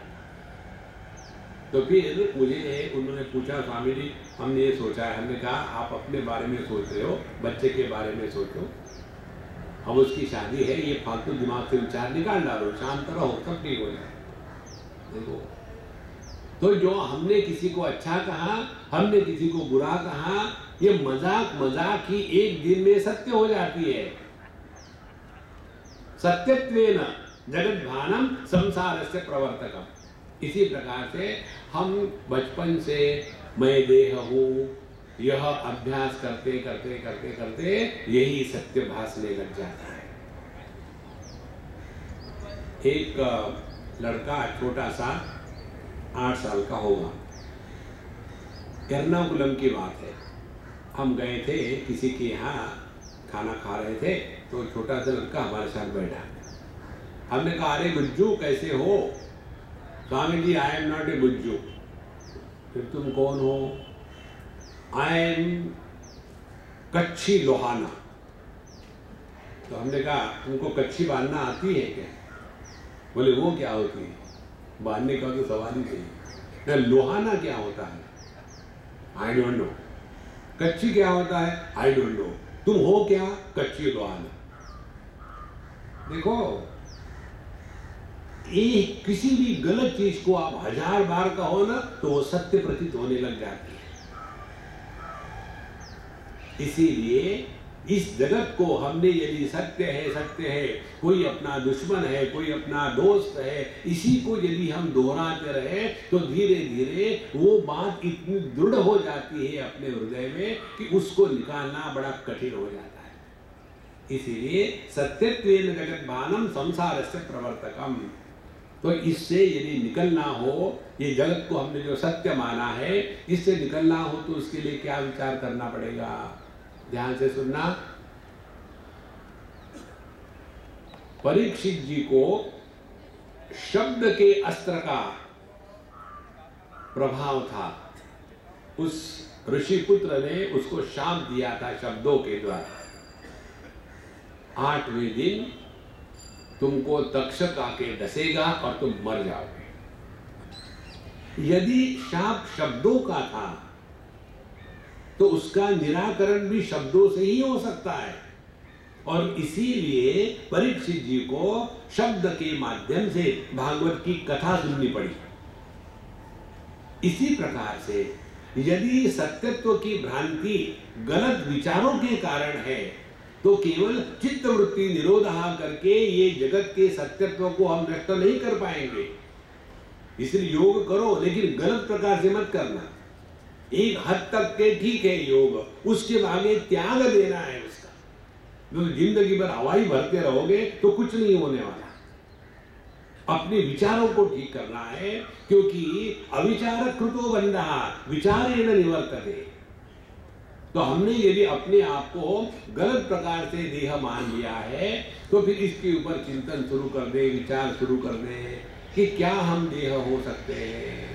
[SPEAKER 1] तो फिर मुझे उन्होंने पूछा, स्वामी जी हमने ये सोचा है। हमने कहा, आप अपने बारे में सोच रहे हो, बच्चे के बारे में सोचो, अब उसकी शादी है, ये फालतू दिमाग से विचार निकाल डालो, शांत रहो, सब ठीक हो जाए। देखो, तो जो हमने किसी को अच्छा कहा, हमने किसी को बुरा कहा, ये मजाक ही एक दिन में सत्य हो जाती है। सत्यत्वेन जगत भानम संसारस्य प्रवर्तकम। इसी प्रकार से हम बचपन से मैं देह हूँ, यह अभ्यास करते करते करते करते यही सत्य भासने लग जाता है। एक लड़का छोटा सा 8 साल का होगा, एर्नाकुलम की बात है। हम गए थे किसी के यहाँ, खाना खा रहे थे, तो छोटा सा लड़का हमारे साथ बैठा। हमने कहा, अरे गुज्जू कैसे हो? Swami ji, I am not a Gujju. फिर तुम कौन हो? I am Kutchi Lohana. तो हमने कहा, तुमको कच्छी बांधना आती है क्या? बोले, वो क्या होती है? बांधने का तो सवाल ही नहीं। लोहाना क्या होता है? I don't know. कच्ची क्या होता है? I don't know. तुम हो क्या? कच्ची लोहाना। देखो, ये किसी भी गलत चीज को आप 1000 बार कहो ना, तो वो सत्य प्रतीत होने लग जाती है। इसीलिए इस जगत को हमने, यदि सत्य है, कोई अपना दुश्मन है, कोई अपना दोस्त है, इसी को यदि हम दोहराते रहे, तो धीरे धीरे वो बात इतनी दृढ़ हो जाती है अपने हृदय में कि उसको निकालना बड़ा कठिन हो जाता है। इसीलिए सत्यत्वेन जगत भानम संसारस्य प्रवर्तकम। तो इससे यदि निकलना हो, ये जगत को हमने जो सत्य माना है, इससे निकलना हो, तो उसके लिए क्या विचार करना पड़ेगा? ध्यान से सुनना। परीक्षित जी को शब्द के अस्त्र का प्रभाव था। उस ऋषि पुत्र ने उसको शाप दिया था शब्दों के द्वारा। 8वें दिन तुमको तक्षक आके डसेगा और तुम मर जाओगे। यदि शाप शब्दों का था, तो उसका निराकरण भी शब्दों से ही हो सकता है। और इसीलिए परीक्षित जी को शब्द के माध्यम से भागवत की कथा सुननी पड़ी। इसी प्रकार से यदि सत्यत्व की भ्रांति गलत विचारों के कारण है, तो केवल चित्तवृत्ति निरोधा करके ये जगत के सत्यत्व को हम नष्ट नहीं कर पाएंगे। इसलिए योग करो, लेकिन गलत प्रकार से मत करना। एक हद तक के ठीक है योग, उसके आगे त्याग देना है उसका। तो जिंदगी भर हवाई भरते रहोगे तो कुछ नहीं होने वाला। अपने विचारों को ठीक करना है, क्योंकि अविचार कृतो बंधः विचारेण निवर्तते। तो हमने यदि अपने आप को गलत प्रकार से देह मान लिया है, तो फिर इसके ऊपर चिंतन शुरू कर दे, विचार शुरू कर दे कि क्या हम देह हो सकते हैं।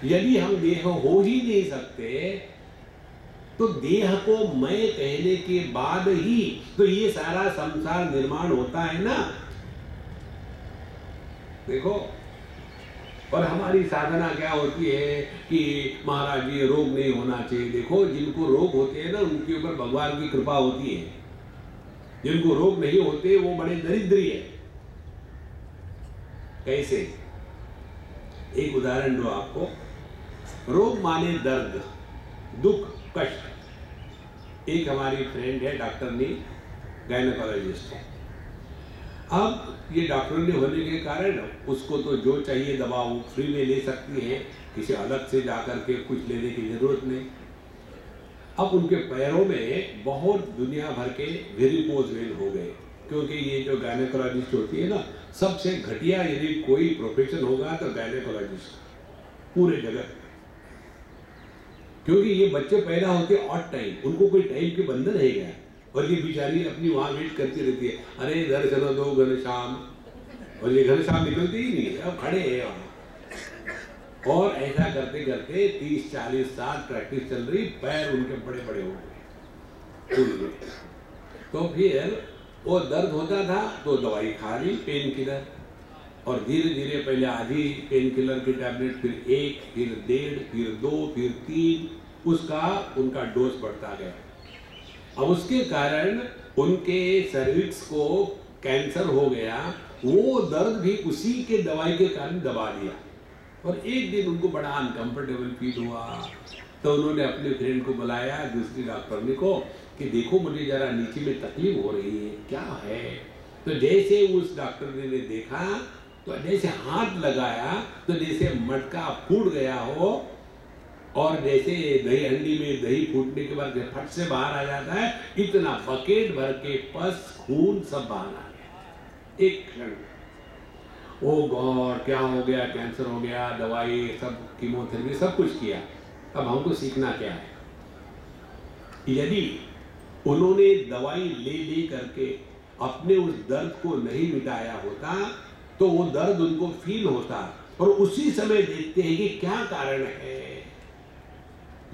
[SPEAKER 1] यदि हम देह हो ही नहीं सकते, तो देह को मैं कहने के बाद ही तो ये सारा संसार निर्माण होता है ना। देखो, और हमारी साधना क्या होती है कि महाराज ये रोग नहीं होना चाहिए। देखो, जिनको रोग होते हैं ना, उनके ऊपर भगवान की कृपा होती है। जिनको रोग नहीं होते वो बड़े दरिद्री है। कैसे? एक उदाहरण दो आपको। रोग माने दर्द, दुख, कष्ट। एक हमारी फ्रेंड है डॉक्टरनी, गायनेकोलॉजिस्ट है। अब ये डॉक्टरनी होने के कारण उसको तो जो चाहिए दवा वो फ्री में ले सकती है, किसी अलग से जाकर के कुछ लेने की जरूरत नहीं। अब उनके पैरों में बहुत दुनिया भर के वेरिकोज वेन हो गए, क्योंकि ये जो गायनेकोलॉजिस्ट होती है ना, सबसे घटिया यदि कोई प्रोफेशन होगा तो गायनेकोलॉजिस्ट पूरे जगत में। क्योंकि ये बच्चे पैदा होते ऑड टाइम, उनको कोई टाइम के बंधन है क्या, और ये बेचारी अपनी वहां वेट करती रहती है, अरे इधर चलो दो घनश्याम, और ये घनश्याम निकलते ही नहीं, अब खड़े हैं वहां। और ऐसा करते करते 30-40 साल प्रैक्टिस चल रही, पैर उनके बड़े बड़े हो गए। तो फिर वो दर्द होता था तो दवाई खा ली, पेन किलर, और धीरे धीरे पहले आधी पेन किलर की टैबलेट, फिर 1, फिर 1.5, फिर 2, फिर 3, उसका उनका डोज बढ़ता गया। अब उसके कारण उनके सर्विक्स को कैंसर हो गया। वो दर्द भी उसी के दवाई के कारण दबा दिया, और एक दिन उनको बड़ा अनकंफर्टेबल फील हुआ। तो उन्होंने अपने फ्रेंड को बुलाया, दूसरी डॉक्टरनी को, कि देखो मुझे जरा नीचे में तकलीफ हो रही है, क्या है। तो जैसे उस डॉक्टर ने देखा, तो जैसे हाथ लगाया तो जैसे मटका फूट गया हो, और जैसे दही हंडी में दही फूटने के बाद फट से बाहर आ जाता है, इतना बकेट भर के पस खून सब बाहर आ गया एक क्षण। ओ गॉड, क्या हो गया, कैंसर हो गया, दवाई सब, कीमोथेरेपी सब कुछ किया। अब हमको सीखना क्या है? यदि उन्होंने दवाई ले ले करके अपने उस दर्द को नहीं मिटाया होता तो वो दर्द उनको फील होता, और उसी समय देखते हैं कि क्या कारण है।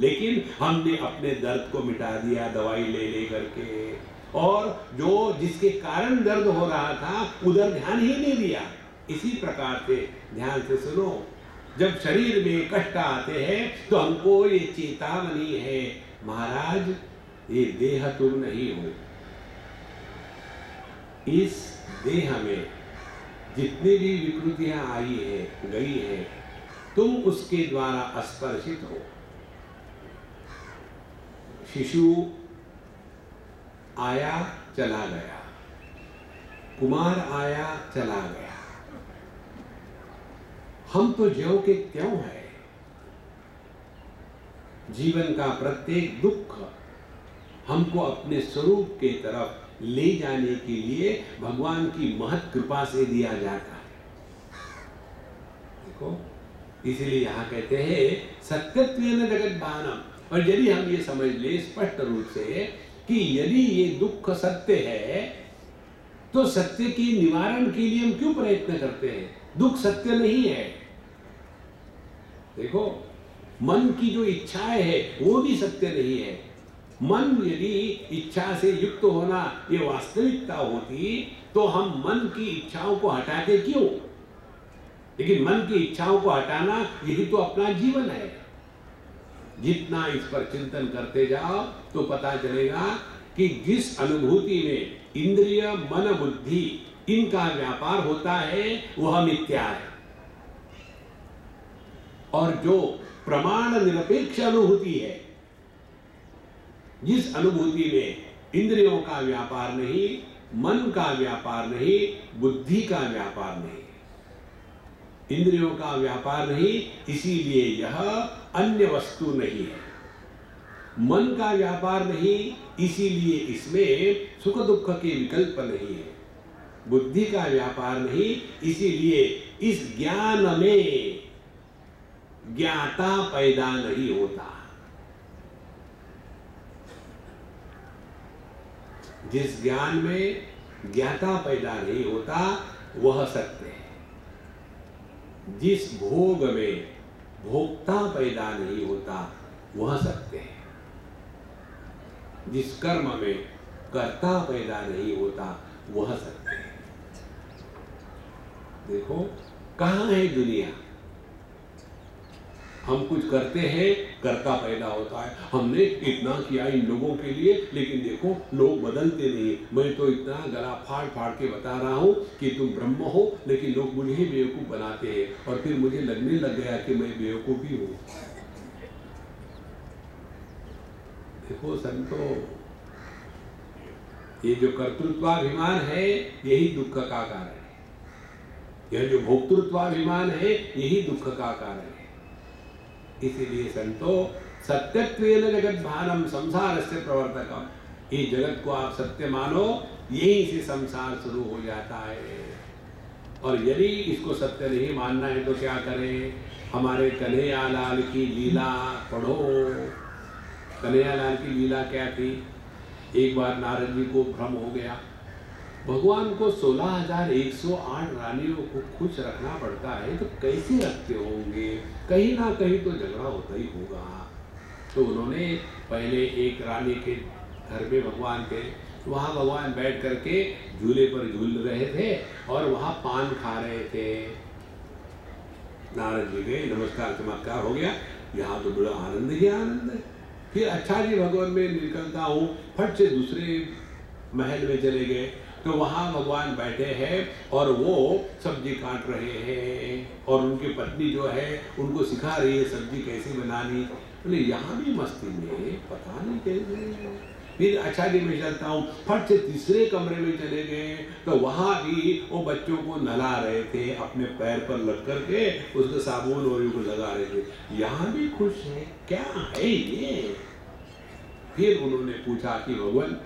[SPEAKER 1] लेकिन हमने अपने दर्द को मिटा दिया दवाई ले ले करके, और जो जिसके कारण दर्द हो रहा था उधर ध्यान ही नहीं दिया। इसी प्रकार से ध्यान से सुनो, जब शरीर में कष्ट आते हैं तो हमको ये चेतावनी है, महाराज ये देह तुम नहीं हो। इस देह में जितनी भी विकृतियां आई है, गई है, तुम उसके द्वारा स्पर्शित हो। शिशु आया चला गया, कुमार आया चला गया, हम तो ज्यों के त्यों है। जीवन का प्रत्येक दुख हमको अपने स्वरूप के तरफ ले जाने के लिए भगवान की महत कृपा से दिया जाता है। देखो, इसीलिए यहां कहते हैं सत्यत्वेन जगत भानम। और यदि हम ये समझ ले स्पष्ट रूप से कि यदि ये दुख सत्य है, तो सत्य के निवारण के लिए हम क्यों प्रयत्न करते हैं? दुख सत्य नहीं है। देखो, मन की जो इच्छाएं है वो भी सत्य नहीं है। मन यदि इच्छा से युक्त होना ये वास्तविकता होती तो हम मन की इच्छाओं को हटाते क्यों? लेकिन मन की इच्छाओं को हटाना यही तो अपना जीवन है। जितना इस पर चिंतन करते जाओ तो पता चलेगा कि जिस अनुभूति में इंद्रिय, मन, बुद्धि इनका व्यापार होता है वह मिथ्या है, और जो प्रमाण निरपेक्ष अनुभूति है, जिस अनुभूति में इंद्रियों का व्यापार नहीं, मन का व्यापार नहीं, बुद्धि का व्यापार नहीं, इंद्रियों का व्यापार नहीं, इसीलिए यह अन्य वस्तु नहीं है। मन का व्यापार नहीं, इसीलिए इसमें सुख दुख के विकल्प नहीं है। बुद्धि का व्यापार नहीं, इसीलिए इस ज्ञान में ज्ञाता पैदा नहीं होता। जिस ज्ञान में ज्ञाता पैदा नहीं होता वह सत्य है। जिस भोग में भोक्ता पैदा नहीं होता वह सत्य है। जिस कर्म में कर्ता पैदा नहीं होता वह सत्य है। देखो, कहां है दुनिया? हम कुछ करते हैं, कर्ता पैदा होता है। हमने इतना किया इन लोगों के लिए, लेकिन देखो लोग बदलते नहीं। मैं तो इतना गला फाड़ फाड़ के बता रहा हूँ कि तुम ब्रह्म हो, लेकिन लोग मुझे ही बेवकूफ़ बनाते हैं, और फिर मुझे लगने लग गया कि मैं बेवकूफ़ ही हूँ। देखो संतो, ये जो कर्तृत्वाभिमान है यही दुख का कारण है। यह जो भोक्तृत्वाभिमान है यही दुख का कारण है। इसीलिए संतो, सत्यत्वेन जगत भानम संसारस्य प्रवर्तकम, ये जगत को आप सत्य मानो, यहीं से संसार शुरू हो जाता है। और यदि इसको सत्य नहीं मानना है तो क्या करें? हमारे कन्हैयालाल की लीला पढ़ो। कन्हैयालाल की लीला क्या थी? एक बार नारद जी को भ्रम हो गया, भगवान को 16,108 रानियों को खुश रखना पड़ता है, तो कैसे रखते होंगे? कहीं ना कहीं तो झगड़ा होता ही होगा। तो उन्होंने पहले एक रानी के घर में भगवान थे, वहाँ भगवान बैठ करके झूले पर झूल रहे थे और वहाँ पान खा रहे थे। नारद जी गए, नमस्कार चमत्कार हो गया, यहाँ तो बड़ा आनंद ही आनंद है। फिर अच्छा जी भगवान में निकलता हूँ, फट से दूसरे महल में चले गए, तो वहाँ भगवान बैठे हैं और वो सब्जी काट रहे हैं, और उनकी पत्नी जो है उनको सिखा रही है सब्जी कैसे बनानी। बोले यहाँ भी मस्ती में, पता नहीं कैसे। फिर अच्छा जी मैं चलता हूँ, फट से तीसरे कमरे में चले गए, तो वहाँ भी वो बच्चों को नहला रहे थे, अपने पैर पर लग करके उसको साबुन और उनको लगा रहे थे। यहाँ भी खुश है, क्या है ये? फिर उन्होंने पूछा कि भगवान,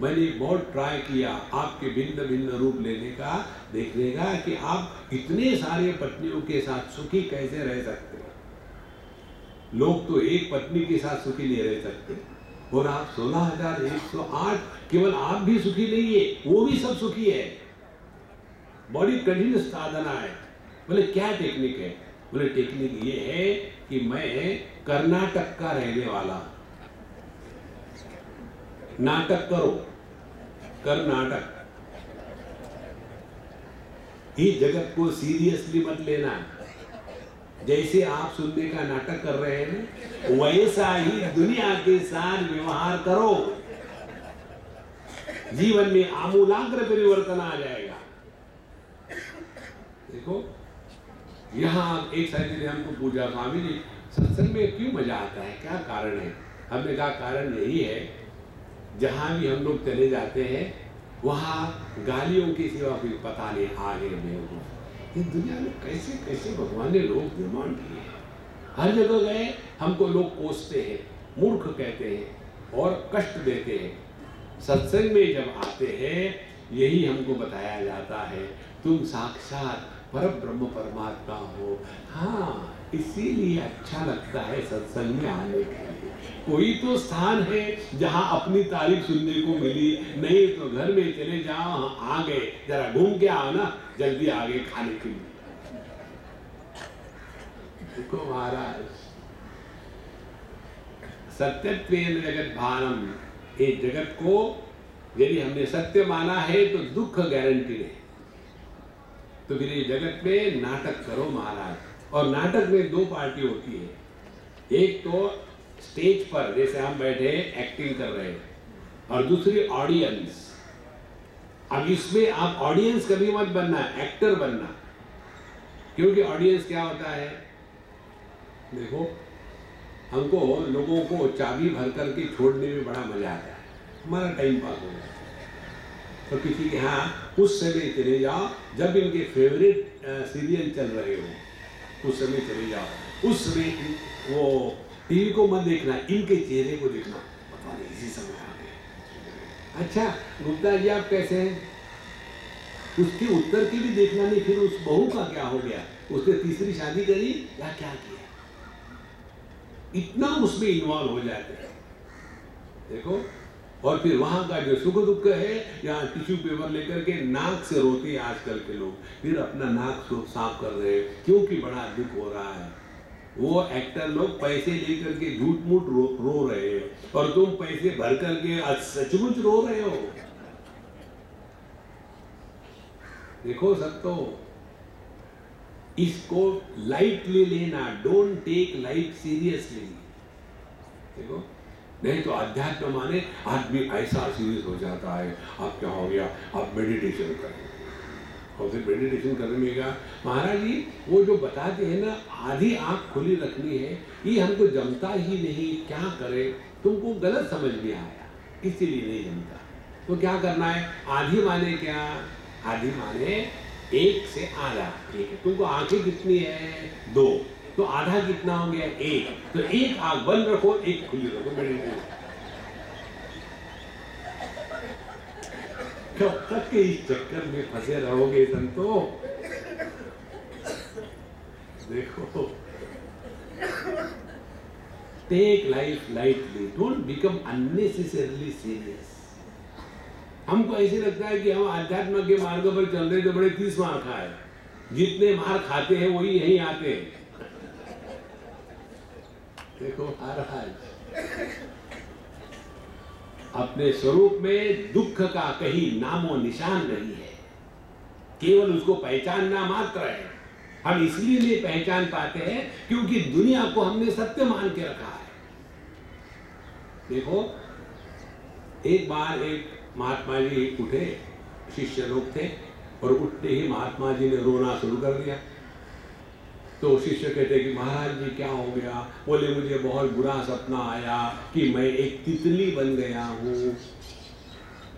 [SPEAKER 1] मैंने बहुत ट्राई किया आपके भिन्न भिन्न रूप लेने का, देखने का कि आप इतने सारे पत्नियों के साथ सुखी कैसे रह सकते हो। लोग तो एक पत्नी के साथ सुखी नहीं रह सकते, और आप 16,108, केवल आप भी सुखी नहीं है, वो भी सब सुखी है। बड़ी कठिन साधना है। बोले क्या टेक्निक है? बोले टेक्निक ये है कि मैं कर्नाटक का रहने वाला, नाटक करो, कर्नाटक। ये जगत को सीरियसली मत लेना, जैसे आप सुनने का नाटक कर रहे हैं वैसा ही दुनिया के साथ व्यवहार करो, जीवन में आमूलाग्र परिवर्तन आ जाएगा। देखो यहाँ एक साथी ने हमको पूछा, स्वामी जी सत्संग में क्यों मजा आता है, क्या कारण है? हमने कहा कारण यही है, जहाँ भी हम लोग चले जाते हैं वहाँ गालियों की सिवा कोई पता नहीं आगे में। इस दुनिया में कैसे कैसे भगवान ने लोग निर्माण किए हैं। हर जगह गए हमको लोग कोसते हैं, मूर्ख कहते हैं और कष्ट देते हैं। सत्संग में जब आते हैं यही हमको बताया जाता है, तुम साक्षात परब्रह्म परमात्मा हो। हाँ, इसीलिए अच्छा लगता है सत्संग में आने के लिए। कोई तो स्थान है जहाँ अपनी तारीफ सुनने को मिली, नहीं तो घर में चले जाओ, आ गए जरा घूम के आओ ना, जल्दी आगे खाने के लिए। देखो महाराज, सत्यत्वेन जगत भानम, ये जगत को यदि हमने सत्य माना है तो दुख गारंटी है। तो फिर ये जगत में नाटक करो महाराज। और नाटक में दो पार्टी होती है, एक तो स्टेज पर जैसे हम बैठे एक्टिंग कर रहे हैं, और दूसरी ऑडियंस। अब इसमें आप ऑडियंस कभी मत बनना, एक्टर बनना। क्योंकि ऑडियंस क्या होता है, देखो हमको लोगों को चाबी भर करके छोड़ने में बड़ा मजा आता है, हमारा टाइम पास हो जाता है। तो किसी के यहाँ उस समय चले जाओ जब इनके फेवरेट सीरियल चल रहे हो, उस समय चले जाओ। उस समय वो टीवी को मत देखना, इनके चेहरे को देखना, पता नहीं इसी समय आ गए। अच्छा गुप्ता जी आप कैसे हैं? उसके उत्तर की भी देखना नहीं, फिर उस बहू का क्या हो गया, उसने तीसरी शादी करी या क्या किया, इतना उसमें इन्वॉल्व हो जाते हैं। देखो, और फिर वहां का जो सुख दुख है, यहाँ टिश्यू पेपर लेकर के नाक से रोते हैं आजकल के लोग, फिर अपना नाक साफ कर रहे हैं क्योंकि बड़ा दुख हो रहा है। वो एक्टर लोग पैसे लेकर के झूठ मूठ रो रहे हैं, और तुम पैसे भर करके सचमुच रो रहे हो। देखो सब तो इसको लाइटली लेना, डोंट टेक लाइफ सीरियसली। देखो, नहीं तो अध्यात्म माने आदमी ऐसा सीरियस हो जाता है, अब क्या हो गया, अब मेडिटेशन करें। और फिर मेडिटेशन करने में क्या, महाराज जी वो जो बताते हैं ना, आधी आंख खुली रखनी है, ये हमको जमता ही नहीं, क्या करें? तुमको गलत समझ में आया, इसीलिए नहीं जमता। तो क्या करना है? आधी माने क्या? आधी माने एक से आधा। ठीक है, तुमको आंखें कितनी है? 2, तो आधा कितना हो गया? 1। तो एक आंख बंद रखो, एक खुली रखो, मेडिटेशन। कब तक के इस चक्कर में फंसे रहोगे संतो? देखो, take life lightly, don't become unnecessarily serious. हमको ऐसे लगता है कि हम आध्यात्म के मार्ग पर चल रहे तो बड़े 30 मार खाए, जितने मार खाते हैं वही यहीं आते हैं। देखो महाराज, अपने स्वरूप में दुख का कहीं नामो निशान नहीं है, केवल उसको पहचानना मात्र है। हम इसलिए नहीं पहचान पाते हैं क्योंकि दुनिया को हमने सत्य मान के रखा है। देखो, एक बार एक महात्मा जी उठे, शिष्य लोग थे, और उठते ही महात्मा जी ने रोना शुरू कर दिया। तो शिष्य कहते कि महाराज जी क्या हो गया? बोले मुझे बहुत बुरा सपना आया कि मैं एक तितली बन गया हूँ,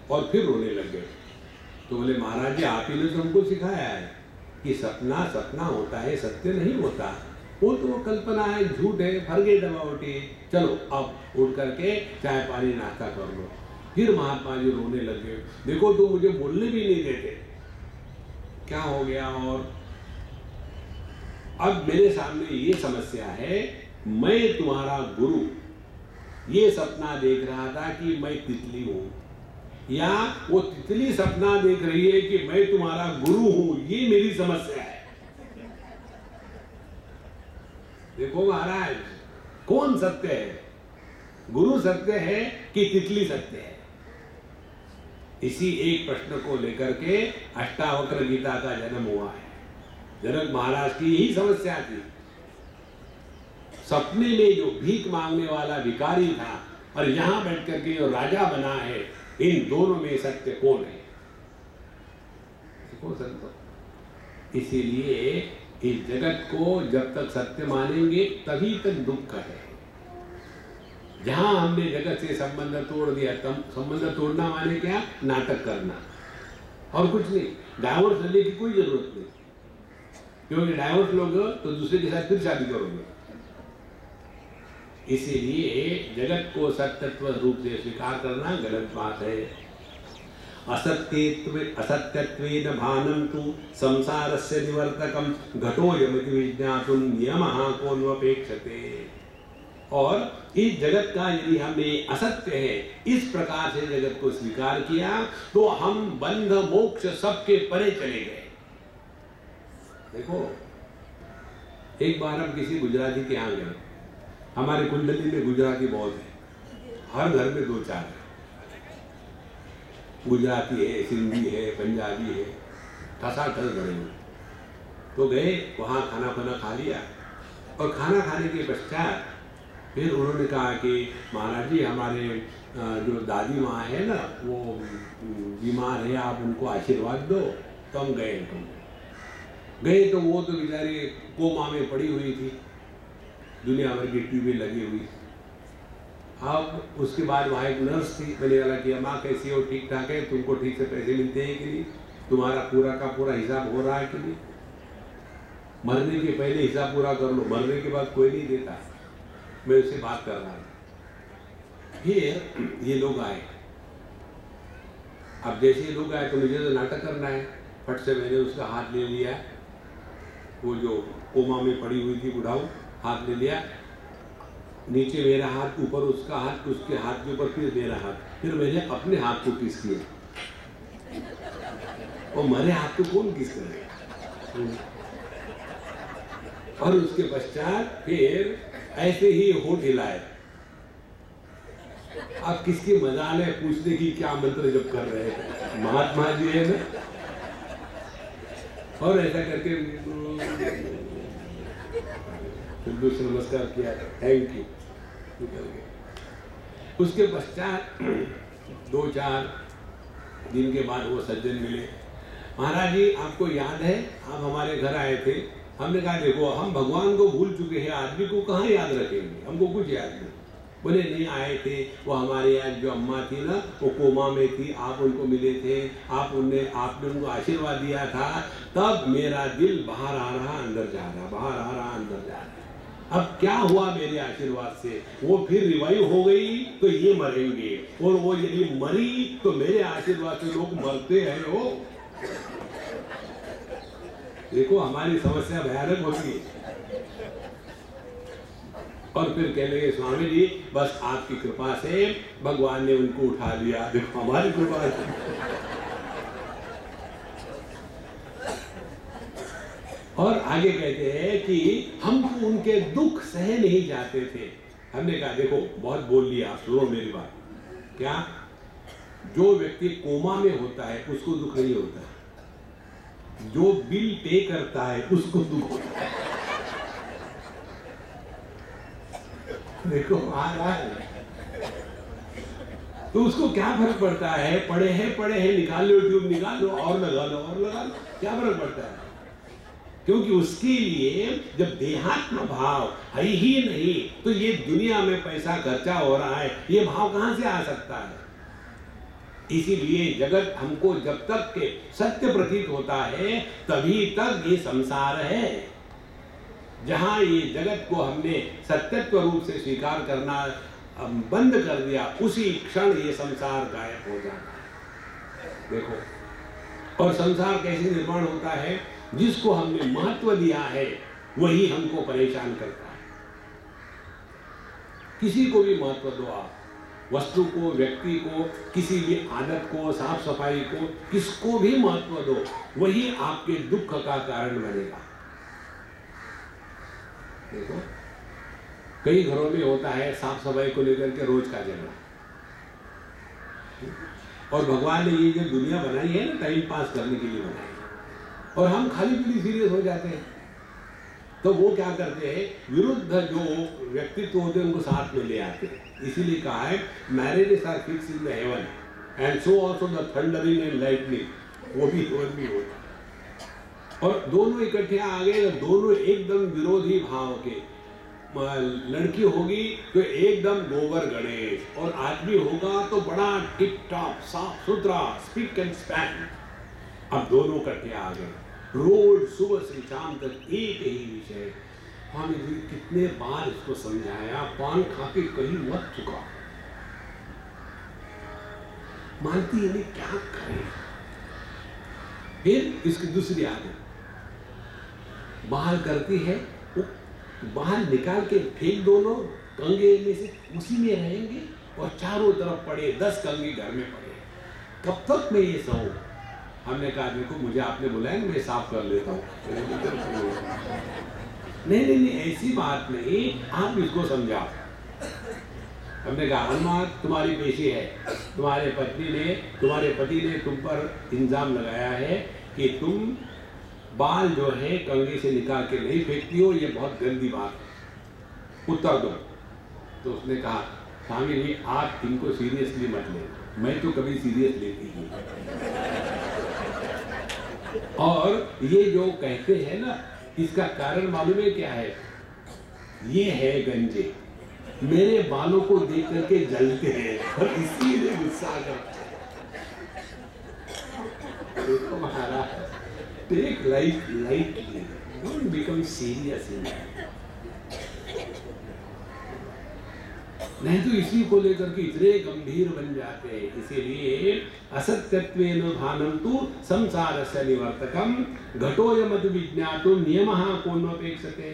[SPEAKER 1] और फिर रोने लग गए। तो बोले महाराज जी आप ही ने तो हमको सिखाया है कि सपना सपना होता है, सत्य नहीं होता, वो तो कल्पना है, झूठ है, फॉरगेट अबाउट इट। चलो अब उठ करके चाय पानी नाश्ता कर लो। फिर महात्मा जी रोने लग गए। देखो तो मुझे बोलने भी नहीं देते, क्या हो गया? और अब मेरे सामने ये समस्या है, मैं तुम्हारा गुरु ये सपना देख रहा था कि मैं तितली हूं, या वो तितली सपना देख रही है कि मैं तुम्हारा गुरु हूं, ये मेरी समस्या है। देखो महाराज, कौन सत्य है? गुरु सत्य है कि तितली सत्य है? इसी एक प्रश्न को लेकर के अष्टावक्र गीता का जन्म हुआ है। जनक महाराज की यही समस्या थी। सपने में जो भीख मांगने वाला भिखारी था और यहां बैठ करके जो राजा बना है, इन दोनों में सत्य कौन है? देखो संतो, इसीलिए इस जगत को जब तक सत्य मानेंगे तभी तक दुख है। जहां हमने जगत से संबंध तोड़ दिया, तब संबंध तोड़ना माने क्या? नाटक करना, और कुछ नहीं। डाइवोर्स लेने की कोई जरूरत नहीं, क्योंकि डाइवोर्स लोगे तो दूसरे के साथ फिर शादी करोगे। इसीलिए जगत को सत्यत्व रूप से स्वीकार करना गलत बात है। असत्यत्वेन भानं तु संसारस्य निवर्तकं घटोऽयमिति विज्ञातुं नियमः कोऽन्वपेक्षते। और इस जगत का यदि हमने असत्य है इस प्रकार से जगत को स्वीकार किया तो हम बंध मोक्ष सबके परे चले गए। देखो, एक बार हम किसी गुजराती के यहाँ गए। हमारे कुंडली में गुजराती बहुत है, हर घर में 2-4 है। गुजराती है, सिंधी है, पंजाबी है, ठसाठस बड़े हुए। तो गए वहाँ, खाना खाना खा लिया, और खाना खाने के पश्चात फिर उन्होंने कहा कि महाराज जी हमारे जो दादी माँ है ना वो बीमार है, आप उनको आशीर्वाद दो। तो हम गए तो वो तो बेचारी कोमा में पड़ी हुई थी, दुनिया भर की टीवी लगी हुई। अब उसके बाद वहाँ एक नर्स थी, मैंने कहा कि अम्मा कैसी हो? ठीक ठाक है? तुमको ठीक से पैसे मिलते हैं कि नहीं? तुम्हारा पूरा का पूरा हिसाब हो रहा है कि नहीं? मरने के पहले हिसाब पूरा कर लो, मरने के बाद कोई नहीं देता। मैं उससे बात कर रहा था। फिर ये लोग आए। अब जैसे ये लोग आए तो मुझे तो नाटक करना है। फट से मैंने उसका हाथ ले लिया, वो जो कोमा में पड़ी हुई थी बुढ़ाऊ, हाथ ले लिया, नीचे मेरा हाथ, ऊपर उसका हाथ, उसके हाथ के ऊपर फिर मेरा हाथ, फिर मैंने अपने हाथ को किस किया। और मरे हाथ को कौन किस करेगा? और उसके पश्चात फिर ऐसे ही होठ हिलाए। आप किसकी मजाल है पूछने की क्या मंत्र जप कर रहे हैं? महात्मा जी है ना। और ऐसा करके फिर से नमस्कार किया, थैंक यू, निकल गए। उसके पश्चात 2-4 दिन के बाद वो सज्जन मिले। महाराज जी आपको याद है आप हमारे घर आए थे? हमने कहा देखो हम भगवान को भूल चुके हैं, आदमी को कहाँ याद रखेंगे, हमको कुछ याद नहीं। बोले नहीं आए थे, वो हमारे यहाँ जो अम्मा थी ना वो कोमा में थी, आप उनको मिले थे, आपने उनको आशीर्वाद दिया था, तब मेरा दिल बाहर आ रहा अंदर जा रहा, बाहर आ रहा अंदर जा रहा। अब क्या हुआ मेरे आशीर्वाद से? वो फिर रिवाइव हो गई तो ये मरेंगे, और वो यदि मरी तो मेरे आशीर्वाद से लोग मरते हैं। वो देखो हमारी समस्या भयानक होती है। और फिर कह लगे स्वामी जी बस आपकी कृपा से भगवान ने उनको उठा लिया, देखो हमारी कृपा है। और आगे कहते हैं कि हम उनके दुख सह नहीं जाते थे। हमने कहा देखो बहुत बोल लिया, आप सुनो मेरी बात। क्या? जो व्यक्ति कोमा में होता है उसको दुख नहीं होता, जो बिल पे करता है उसको दुख होता है। देखो आ रहा है तो उसको क्या फर्क पड़ता है? पड़े हैं निकाल लो, ट्यूब निकाल लो और लगा लो, क्या फर्क पड़ता है? क्योंकि उसके लिए जब देहात्म भाव है ही नहीं तो ये दुनिया में पैसा खर्चा हो रहा है, ये भाव कहां से आ सकता है? इसीलिए जगत हमको जब तक के सत्य प्रतीत होता है तभी तक ये संसार है। जहां ये जगत को हमने सत्यत्व रूप से स्वीकार करना बंद कर दिया उसी क्षण ये संसार गायब हो जाता है। देखो, और संसार कैसे निर्माण होता है? जिसको हमने महत्व दिया है वही हमको परेशान करता है। किसी को भी महत्व दो आप, वस्तु को, व्यक्ति को, किसी भी आदत को, साफ सफाई को, किसको भी महत्व दो, वही आपके दुख का कारण बनेगा। देखो कई घरों में होता है साफ सफाई को लेकर के रोज का झगड़ा, और भगवान ने ये जो दुनिया बनाई है ना टाइम पास करने के लिए बनाई, और हम खाली पीली सीरियस हो जाते हैं। तो वो क्या करते हैं, विरुद्ध जो व्यक्तित्व होते हैं उनको साथ में ले आते हैं। इसीलिए कहा है marriages are fix in the heaven and so also the thundering and lightning, वो भी होता है। और दोनों इकट्ठे आ गए, दोनों एकदम विरोधी भाव के। लड़की होगी तो एकदम गोबर गणेश, और आदमी होगा तो बड़ा टिप टॉप साफ सुथरा स्पीक एंड स्पैन। अब दोनों इकट्ठे आ गए, रोज सुबह से शाम तक एक ही विषय। स्वामी जी कितने बार इसको समझाया, पान खा के कहीं मत चुका, मानती है नहीं, क्या करें। फिर इसकी दूसरी आदत, बाहर करती है, बाहर निकाल के फेंक दोनों कंगे में से, उसी में रहेंगे और चारों तरफ पड़े 10 कंगे घर में पड़े, कब तक मैं ये सहूं? हमने कहा देखो मुझे आपने बुलाया, मैं साफ कर लेता हूँ। नहीं ऐसी बात नहीं, आप इसको समझाओ। हमने कहा अम्मा तुम्हारी पेशी है, तुम्हारे पति ने तुम पर इल्जाम लगाया है कि तुम बाल जो है कंघी से निकाल के नहीं फेंकती हो, ये बहुत गंदी बात है, उत्तर दो। तो उसने कहा स्वामी जी आप इनको सीरियसली मत लेना, मैं तो कभी सीरियस लेती ही। और ये जो कहते हैं ना, इसका कारण मालूम है क्या है? ये है गंजे, मेरे बालों को देख करके जलते हैं और इसीलिए गुस्सा करते हैं। देखो महाराज, take life lightly, don't become serious in that. नहीं तो इसी को लेकर के इतने गंभीर बन जाते हैं। इसीलिए असत्यत्वेन भानं तु संसारस्य निवर्तकम घटोयमत विज्ञातुं नियमः कोन्वपेक्षते।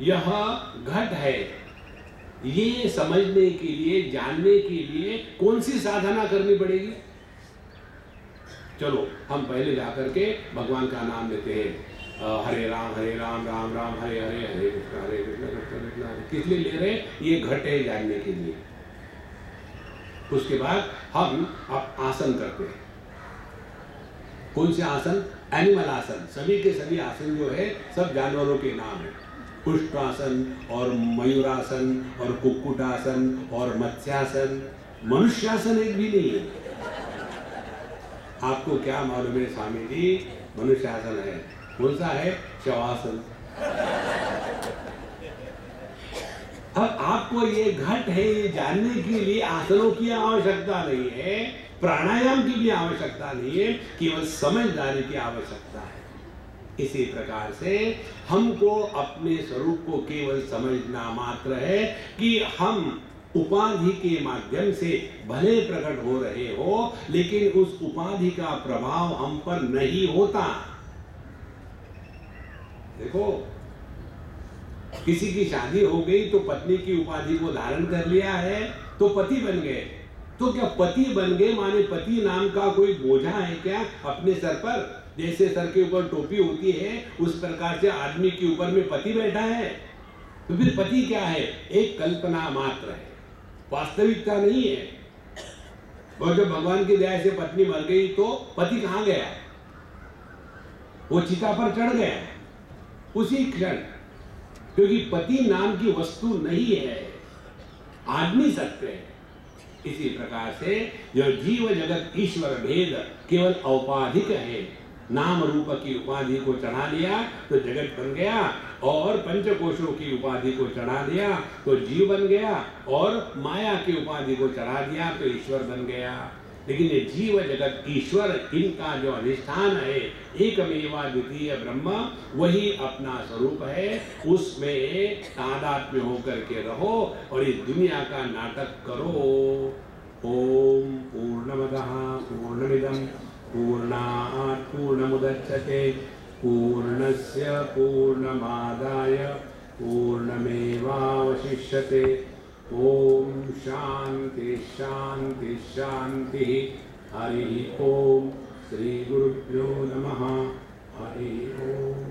[SPEAKER 1] यह घट है, ये समझने के लिए, जानने के लिए कौन सी साधना करनी पड़ेगी? चलो हम पहले जाकर के भगवान का नाम लेते हैं, हरे राम राम राम हरे हरे, हरे कृष्ण कृष्ण कृष्ण हरे। किस लिए ले रहे? ये घट है जानने के लिए। उसके बाद हम अब आसन करते हैं, कौन से आसन? एनिमल आसन। सभी के सभी आसन जो है सब जानवरों के नाम है। पुष्पासन और मयूरासन और कुक्कुटासन और मत्स्यासन। मनुष्यासन एक भी नहीं है। आपको क्या मालूम है स्वामी जी? मनुष्यासन है। कौन सा है? शवासन। अब आपको ये घट है ये जानने के लिए आसनों की आवश्यकता नहीं है, प्राणायाम की भी आवश्यकता नहीं है, केवल समझदारी की आवश्यकता है। इसी प्रकार से हमको अपने स्वरूप को केवल समझना मात्र है कि हम उपाधि के माध्यम से भले प्रकट हो रहे हो, लेकिन उस उपाधि का प्रभाव हम पर नहीं होता। देखो, किसी की शादी हो गई तो पत्नी की उपाधि को धारण कर लिया है तो पति बन गए। तो क्या पति बन गए माने पति नाम का कोई बोझा है क्या अपने सर पर? जैसे सर के ऊपर टोपी होती है उस प्रकार से आदमी के ऊपर में पति बैठा है। तो फिर पति क्या है? एक कल्पना मात्र है, वास्तविकता नहीं है। और जब भगवान की दया से पत्नी मर गई तो पति कहां गया? वो चिता पर चढ़ गया उसी क्षण, क्योंकि पति नाम की वस्तु नहीं है, आदमी सत्य है। इसी प्रकार से जो जीव जगत ईश्वर भेद केवल औपाधिक है। नाम रूप की उपाधि को चढ़ा लिया तो जगत बन गया, और पंचकोशों की उपाधि को चढ़ा दिया तो जीव बन गया, और माया की उपाधि को चढ़ा दिया तो ईश्वर बन गया। लेकिन ये जीव जगत ईश्वर इनका जो अधिष्ठान है, एकमेवा द्वितीय ब्रह्म, वही अपना स्वरूप है। उसमें तादात्म्य होकर के रहो और इस दुनिया का नाटक करो। ओम पूर्णमदः पूर्णमिदं पूर्णात् पूर्णमुदच्यते पूर्णस्य पूर्णमादाय पूर्णमेवावशिष्यते। ओम शांति शांति शांति। हरि ओम। श्री गुरुभ्यो नमः। हरि ओम।